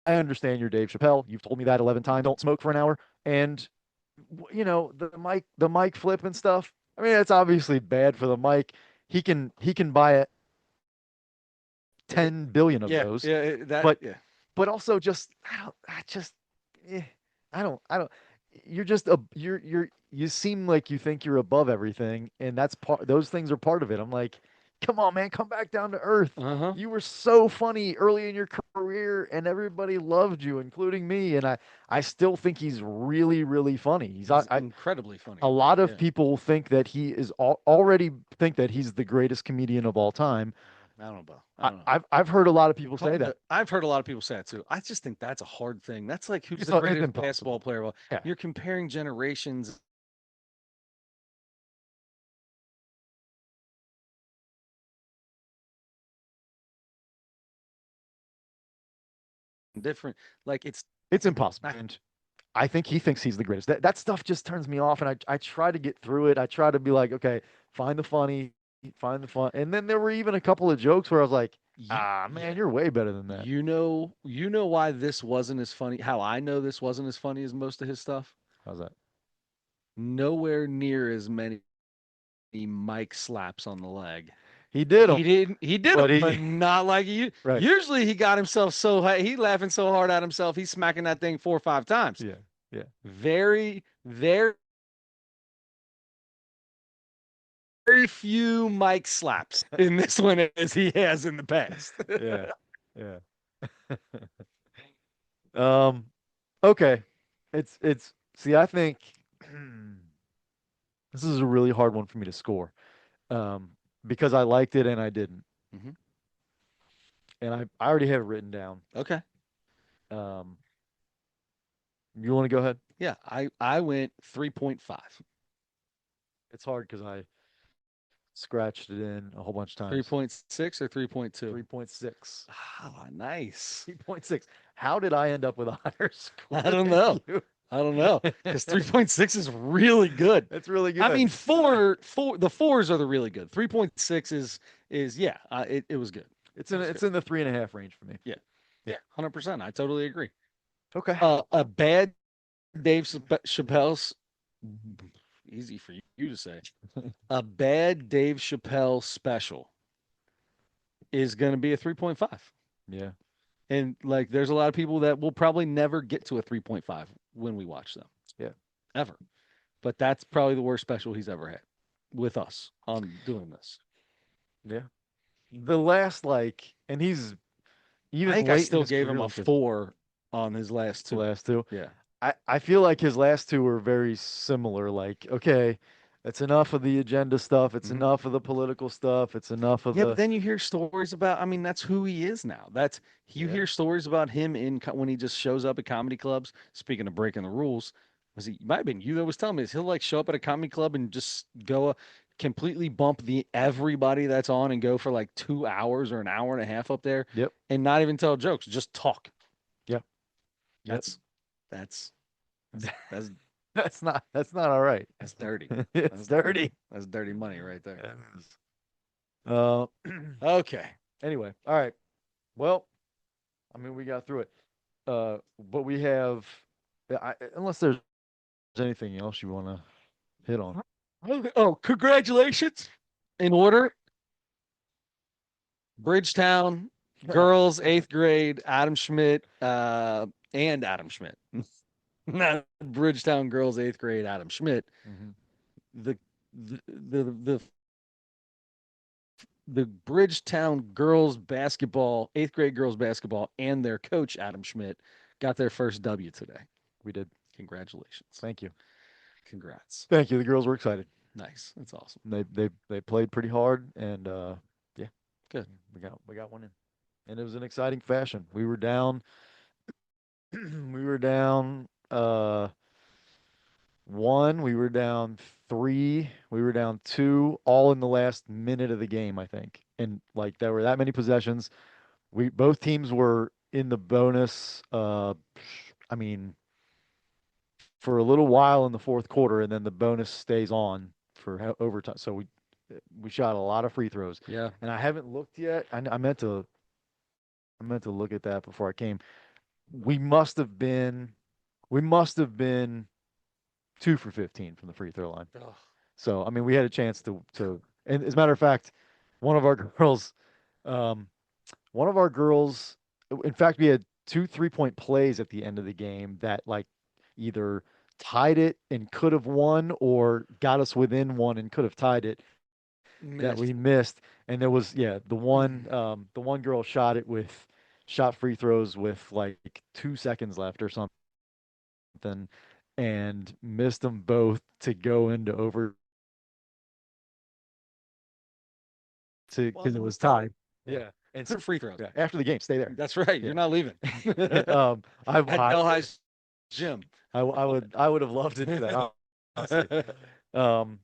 I understand you're Dave Chappelle. You've told me that 11 times. Don't smoke for an hour. And the mic flip and stuff. I mean, it's obviously bad for the mic. He can buy 10 billion of Yeah. those. Yeah. That. But Yeah. but also just I just eh, I don't you're just a you seem like you think you're above everything and that's part those things are part of it. I'm like, come on, man, come back down to earth. Uh huh. You were so funny early in your career and everybody loved you, including me. And I still think he's really, really funny. He's incredibly A funny. lot of Yeah. people think that he is already think that he's the greatest comedian of all time. I don't know, Bo. I I, don't know. I've heard a lot of people say that. I've heard a lot of people say that too. I just think that's a hard thing. That's like who's the It's greatest basketball impossible. player? Well, Yeah. you're comparing generations and different. Like It's impossible. I, And I think he thinks he's the greatest. That stuff just turns me off. And I try to get through it. I try to be like, okay, find the funny, find the fun. And then there were even a couple of jokes where I was like, ah, yeah. man, you're way better than that. You know why this wasn't as funny. How I know this wasn't as funny as most of his stuff. How's that? Nowhere near as many mic slaps on the leg. He did them, He didn't. He did but them, but he, not like you. right. Usually, he got himself so high. He laughing so hard at himself. He's smacking that thing 4 or 5 times. Yeah. Yeah. Very, very few mic slaps in this one as he has in the past. Yeah. Yeah. Um, okay. See, I think this is a really hard one for me to score. Um, because I liked it and I didn't. Hmm. And I already have it written down. Okay. Um, you want to go ahead? Yeah, I went 3.5. It's hard because I scratched it in a whole bunch of times. 3.6 or 3.2? 3.6. Ah, nice. 3.6. How did I end up with a higher score I don't than know. you? I don't know because 3.6 is really good. That's really I good. mean, the fours are the really good. 3.6 is yeah, it was good. It's It in was it's good. in the 3.5 range for me. Yeah, yeah, 100%. I totally agree. Okay. A bad Chappelle's easy for you to say. A bad Dave Chappelle special is going to be a 3.5. Yeah. And like, there's a lot of people that will probably never get to a 3.5 when we watch them, Yeah. ever. But that's probably the worst special he's ever had with us on doing this. Yeah. The last and he's I even think I late in still his gave him career a like this. 4 on his last The two. last two. Yeah. I feel like his last two were very similar. Like, okay, it's enough of the agenda stuff. It's Hmm. enough of the political stuff. It's enough of Yeah, but the then you hear stories about. I mean, that's who he is now. That's you yeah. hear stories about him when he just shows up at comedy clubs. Speaking of breaking the rules, was he might have been you that was telling me this. He'll like show up at a comedy club and just go completely bump the everybody that's on and go for like 2 hours or an hour and a half up there Yep. and not even tell jokes, just talk. Yep. Yep. That's that's that's That's not all right. that's dirty. It's That's dirty. that's dirty money right there. It is. Uh, Okay. anyway, all right. Well, I mean, we got through it. But we have, unless there's anything else you want to hit on. Okay. Oh, congratulations. In order, Bridgetown girls, eighth grade, Adam Schmidt, and Adam Schmidt. Not Bridgetown girls, eighth grade, Adam Schmidt. Mhm. The the Bridgetown girls basketball, eighth grade girls basketball, and their coach, Adam Schmidt, got their first W today. We did. Congratulations. Thank you. Congrats. Thank you. The girls were excited. Nice. That's awesome. They played pretty hard, and yeah, Good. we got one in, and it was an exciting fashion. We were down. We were down one. We were down three. We were down two, all in the last minute of the game, I think. And like there were that many possessions. We both teams were in the bonus. I mean, for a little while in the fourth quarter, and then the bonus stays on for overtime. So we shot a lot of free throws, Yeah. and I haven't looked yet. I meant to look at that before I came. We must have been we must have been 2 for 15 from the free throw line. Ugh. So I mean, we had a chance to. And as a matter of fact, one of our girls, um, one of our girls, in fact, we had two 3-point plays at the end of the game that like either tied it and could have won or got us within one and could have tied it that we Missed. missed. And there was, yeah, Mm. the one girl shot free throws with like 2 seconds left or something and missed them both to go into over to because it was tied. Yeah. Yeah. And so, Free throws. yeah, after the game, stay there. That's right. Yeah. You're not leaving. I, At I, Delhi's gym. I would have loved to do that, honestly. Um,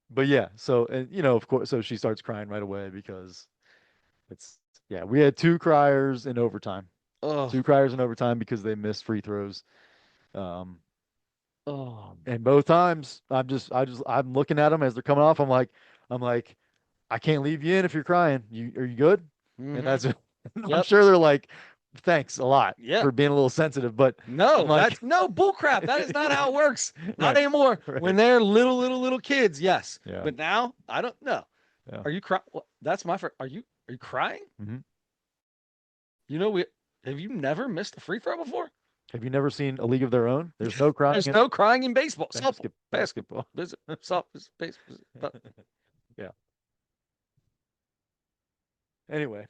but yeah, so and of course, so she starts crying right away because it's yeah, we had two criers in overtime, Oh, two criers in overtime because they missed free throws. Um, oh. and both times I'm looking at them as they're coming off. I'm like, I can't leave you in if you're crying. Are you good? And Mm-hmm. that's I'm Yep. sure they're like, thanks a lot Yeah. for being a little sensitive, but I'm No, like, that's no bull crap. That is not how it works. Not right, anymore. When right, they're little kids, yes. yeah, But now I don't know. yeah. Are you crying? That's my first. Are you crying? Hmm. You know we have you never missed a free throw before? Have you never seen A League of Their Own? There's no crying There's in no crying in baseball, softball, basketball, basketball. softball, baseball. Yeah. Anyway,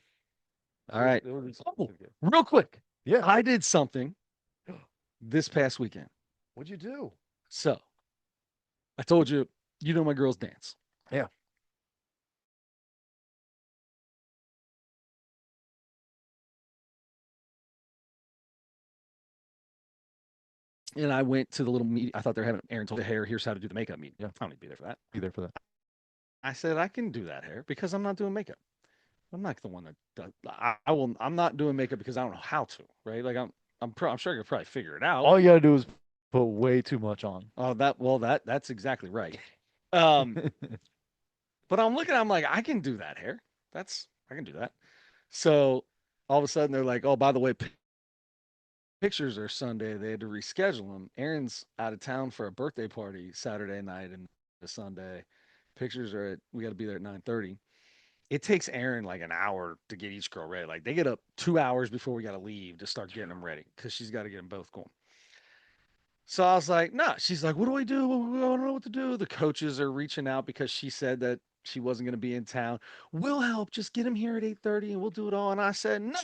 All right. it was Oh, real quick, yeah. I did something this past weekend. What'd you do? So I told you, my girls dance. Yeah. And I went to the little meeting. I thought they were having Aaron told the hair, here's how to do the makeup meeting. Yeah. I don't need to be there for that. Be there for that. I said, I can do that hair because I'm not doing makeup. I'm not the one that does, I will, I'm not doing makeup because I don't know how to, right? Like I'm sure I could probably figure it out. All you gotta do is put way too much on. Oh, that's exactly right. Um, but I'm looking, I'm like, I can do that hair. I can do that. So all of a sudden they're like, oh, by the way, pictures are Sunday. They had to reschedule them. Aaron's out of town for a birthday party Saturday night and the Sunday. Pictures are at, we got to be there at 9:30. It takes Aaron like an hour to get each girl ready. Like they get up 2 hours before we got to leave to start getting them ready because she's got to get them both going. So I was like, nah. She's like, what do I do? I don't know what to do. The coaches are reaching out because she said that she wasn't going to be in town. We'll help. Just get him here at 8:30 and we'll do it all. And I said, no,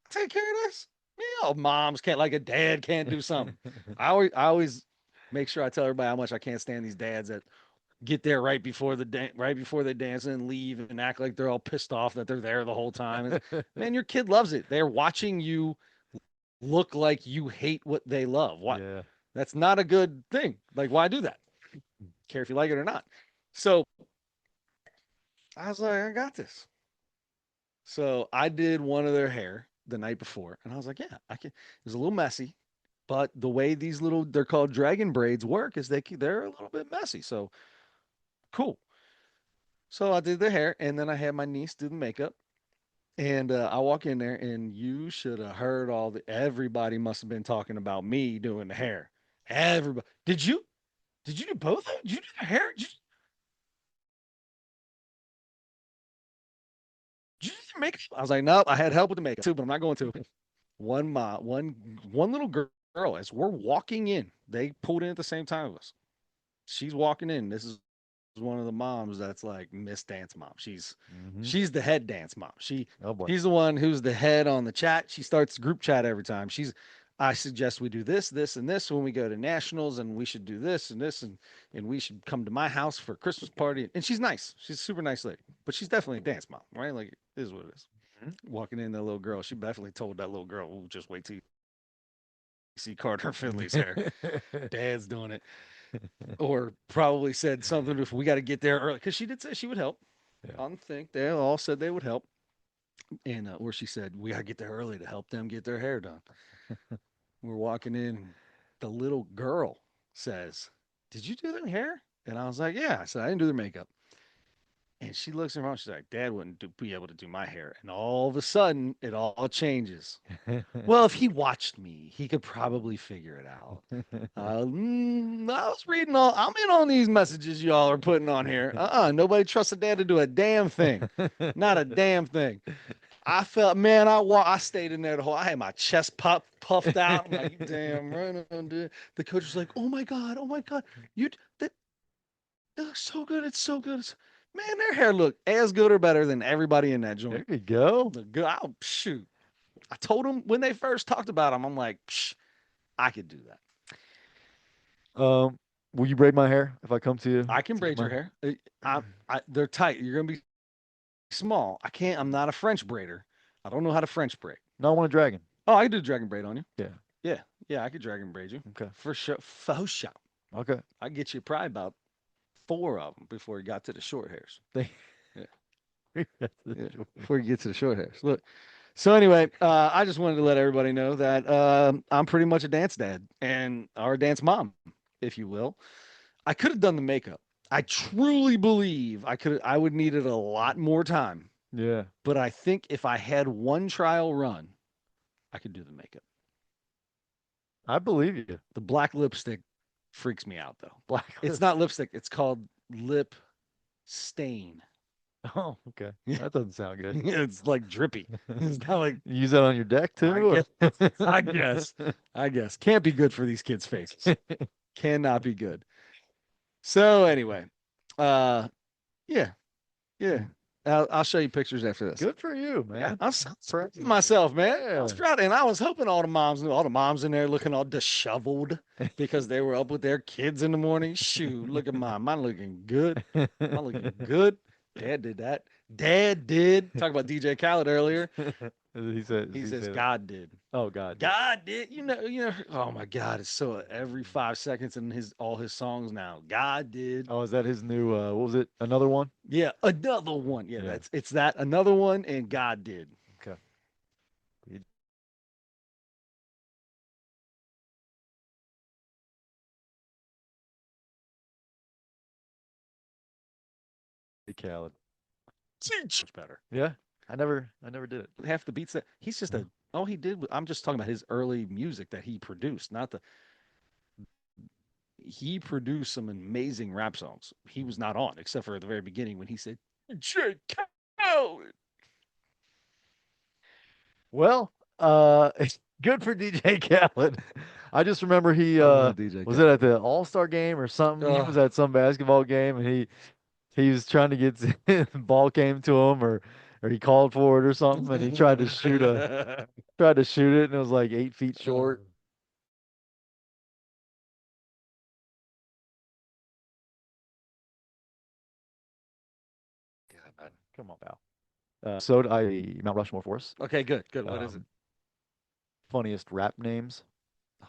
take care of this. You know, moms can't like a dad can't do something. I always make sure I tell everybody how much I can't stand these dads that get there right before they dance and leave and act like they're all pissed off that they're there the whole time. Man, your kid loves it. They're watching you look like you hate what they love. What? Yeah. That's not a good thing. Like, why do that? Care if you like it or not. So I was like, I got this. So I did one of their hair the night before, and I was like, yeah, I can. It was a little messy, but the way these little they're called dragon braids work is they're a little bit messy. So cool. So I did their hair, and then I had my niece do the makeup. And I walk in there, and you should have heard everybody must have been talking about me doing the hair. Everybody, did you do both? Did you do the hair? Did you do the makeup? I was like, nope, I had help with the makeup too, but I'm not going to. One little girl, as we're walking in, they pulled in at the same time as us. She's walking in. This is one of the moms that's like Miss Dance Mom. Hmm. She's the head dance mom. Oh boy. She's the one who's the head on the chat. She starts the group chat every time. I suggest we do this, this, and this when we go to nationals, and we should do this and this, and we should come to my house for a Christmas party. And she's nice. She's a super nice lady, but she's definitely a dance mom, right? Like it is what it is. Mhm. Walking in, that little girl, she definitely told that little girl, "Ooh, just wait till you see Carter Finley's hair. Dad's doing it." Or probably said something if we got to get there early because she did say she would help. Yeah. I don't think they all said they would help, and or she said we got to get there early to help them get their hair done. We're walking in, the little girl says, "Did you do their hair?" And I was like, "Yeah." I said, "I didn't do their makeup." And she looks around. She's like, "Dad wouldn't be able to do my hair." And all of a sudden, it all changes. Well, if he watched me, he could probably figure it out. I was reading I'm in on these messages y'all are putting on here. Nobody trusts a dad to do a damn thing. Not a damn thing. I felt, man, I stayed in there the whole, I had my chest puffed out. I'm like, you damn right, on, dude. The coach was like, oh my God, you, that, it looks so good. It's so good. Man, their hair looked as good or better than everybody in that There joint. you go. The good, oh, shoot. I told them when they first talked about them, I'm like, psh, I could do that. Um, will you braid my hair if I come to you I can to get braid my? your hair. They're tight. You're gonna be small. I can't. I'm not a French braider. I don't know how to French braid. No, I want a dragon. Oh, I can do dragon braid on you. Yeah. Yeah, yeah, I could dragon braid you Okay. for sure. For sure. Okay. I get you probably about four of them before you got to the short hairs. Thank Yeah, you. yeah. Before you get to the short hairs. Look. So anyway, I just wanted to let everybody know that I'm pretty much a dance dad and or a dance mom, if you will. I could have done the makeup. I truly believe I would needed a lot more time. Yeah. But I think if I had one trial run, I could do the makeup. I believe you. The black lipstick freaks me out though. Black It's list. not lipstick, it's called lip stain. Oh, okay. That doesn't sound good. It's like drippy. It's not like Use that on your deck I too? guess I guess. I guess. Can't be good for these kids' faces. Cannot be good. So anyway, uh yeah, yeah. I'll show you pictures after this. Good for you, Yeah, man. I'm so proud Proud of myself, man. I was Yeah. proud, and I was hoping all the moms in there looking all disheveled because they were up with their kids in the morning. Shoot, look at mine looking good. Mine looking good. Dad did that. Dad did. Talk about DJ Khaled earlier. He He says said that. God did. Oh God did. God did. Oh my God, it's so every 5 seconds in his all his songs now. God did. Oh, is that his new what was it? Another one? Yeah, another one. Yeah, Yeah. it's that another one, and God did. Okay. Khaled. Much better. Yeah, I never did it. Half the beats that he's just a all he did. I'm just talking about his early music that he produced, not the he produced some amazing rap songs. He was not on except for at the very beginning when he said J. Khaled. Well, good for DJ Khaled. I just remember he I love DJ was it at Khaled. the All-Star game or something? He was Oh, at some basketball game and he was trying to get the ball came to him or he called for it or something and he tried to shoot it and it was like 8 feet short. God. Come on, pal. So I Mount Rushmore for us. Okay, good, good. What is it? Um, Funniest rap names. Oh,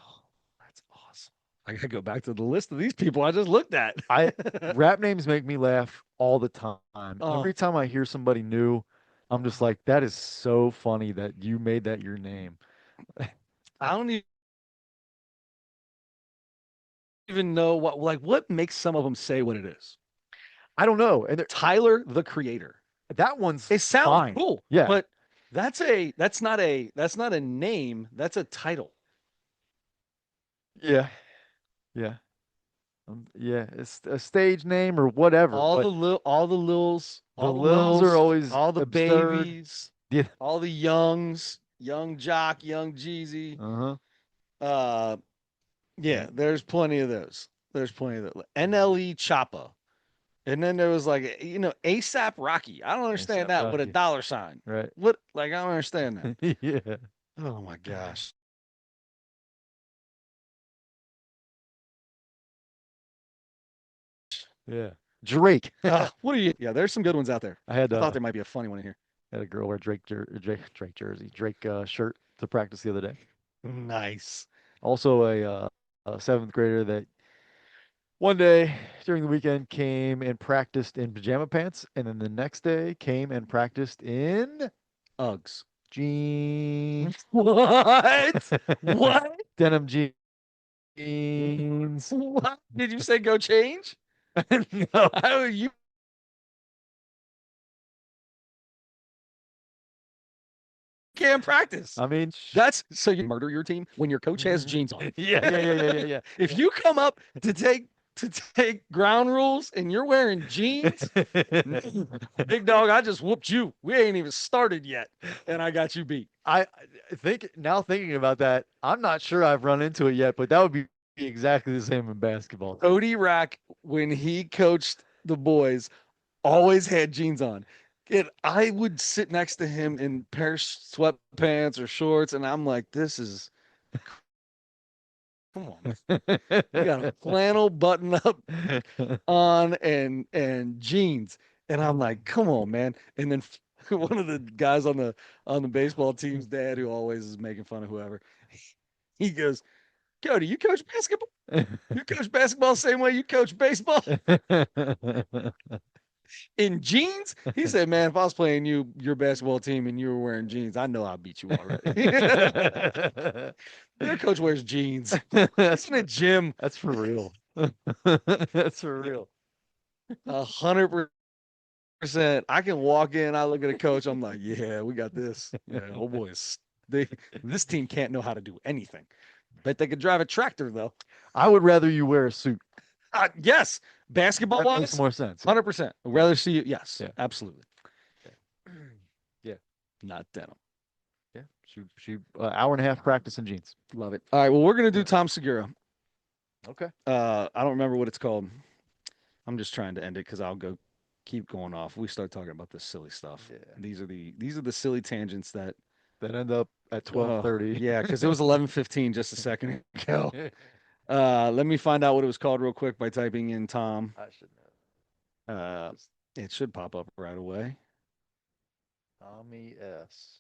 that's awesome. I gotta go back to the list of these people I just looked at. I Rap names make me laugh all the time. Oh, Every time I hear somebody new, I'm just like, that is so funny that you made that your name. I don't even know what makes some of them say what it is. I don't know. And Tyler the Creator. that one's It sounds fine. cool, Yeah. but that's not a name. That's a title. Yeah. Yeah. Yeah. It's a stage name or whatever, but All the the Lils are Lils, always all the absurd. babies, Yeah. all the Youngs, Young Jock, Young Jeezy. Uh-huh. Uh, Yeah. yeah, there's plenty of those. There's plenty of those. NLE Choppa. And then there was like, ASAP Rocky. I don't understand A$AP that with a Rocky. dollar sign. Right. What? Like, I don't understand that. Yeah. Oh my gosh. Yeah. Drake. What are you? Yeah, there's some good ones out there. I had I thought there might be a funny one in here. had a girl wear Drake jersey, Drake shirt to practice the other day. Nice. Also a seventh grader that one day during the weekend came and practiced in pajama pants, and then the next day came and practiced in Uggs. jeans, What? What? denim jeans. What? Did you say go change? No, You can't practice. I mean, That's so you murder your team when your coach has jeans on. yeah. If you come up to take ground rules and you're wearing jeans, big dog, I just whooped you. We ain't even started yet, and I got you beat. I think now thinking about that, I'm not sure I've run into it yet, but that would be exactly the same in basketball. Cody Rack, when he coached the boys, always had jeans on. And I would sit next to him in pair of sweatpants or shorts, and I'm like, this is come on. You got a flannel button up on and jeans. And I'm like, come on, man. And then one of the guys on the baseball team's dad, who always is making fun of whoever, he goes, Cody, you coach basketball? You coach basketball the same way you coach baseball in jeans? He said, man, if I was playing your basketball team and you were wearing jeans, I know I beat you already. Their coach wears jeans. That's in a gym. That's for real. That's for real. 100%. I can walk in, I look at a coach, I'm like, yeah, we got this. Yeah, oh boys. This team can't know how to do anything. Bet they could drive a tractor though. I would rather you wear a suit. Yes, basketball That makes wise, more sense. 100%. I'd rather see you. Yes, Yeah. absolutely. Yeah. Not denim. Yeah. She hour and a half practice in jeans. Love it. All right. Well, we're gonna do Yeah. Tom Segura. Okay. I don't remember what it's called. I'm just trying to end it because I'll keep going off. We start talking about this silly stuff. Yeah. These are the silly tangents that That end up at 12:30. yeah, because it was 11:15 just a second ago. Let me find out what it was called real quick by typing in Tom. I should know. Uh, it should pop up right away. Tommy S.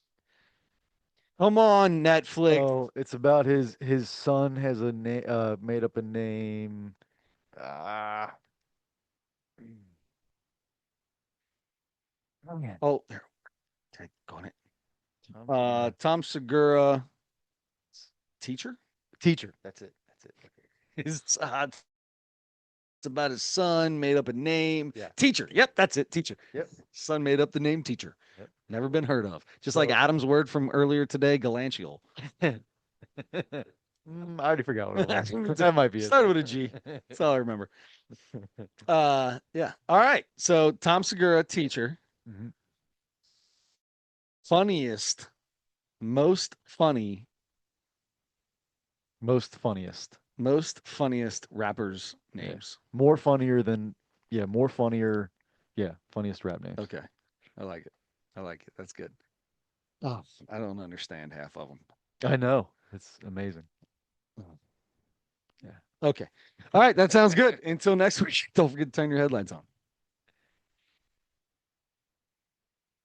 Come on, Netflix. Oh, it's about his son has a made up a name. Ah. Oh, there. Okay, go on it. Tommy S. Tom Segura, teacher. Teacher. That's it. That's it. His about his son, made up a name. Yeah. Teacher. Yep, that's it. Teacher. Yep. Son made up the name teacher. Yep. Never been heard of. Just like So- Adam's word from earlier today, galantial. I already forgot what it was. That might be it. Started with a G. That's all I remember. Yeah. All right. So Tom Segura, teacher. Mhm. Funniest, most funny, Most funniest. most funniest rappers' Yeah. names. More funnier than, yeah, more funnier. Yeah, funniest rap names. Okay. I like it. I like it. That's good. Oh, I don't understand half of them. I know. It's amazing. Okay. All right. That sounds good. Until next week, don't forget to turn your headlights on.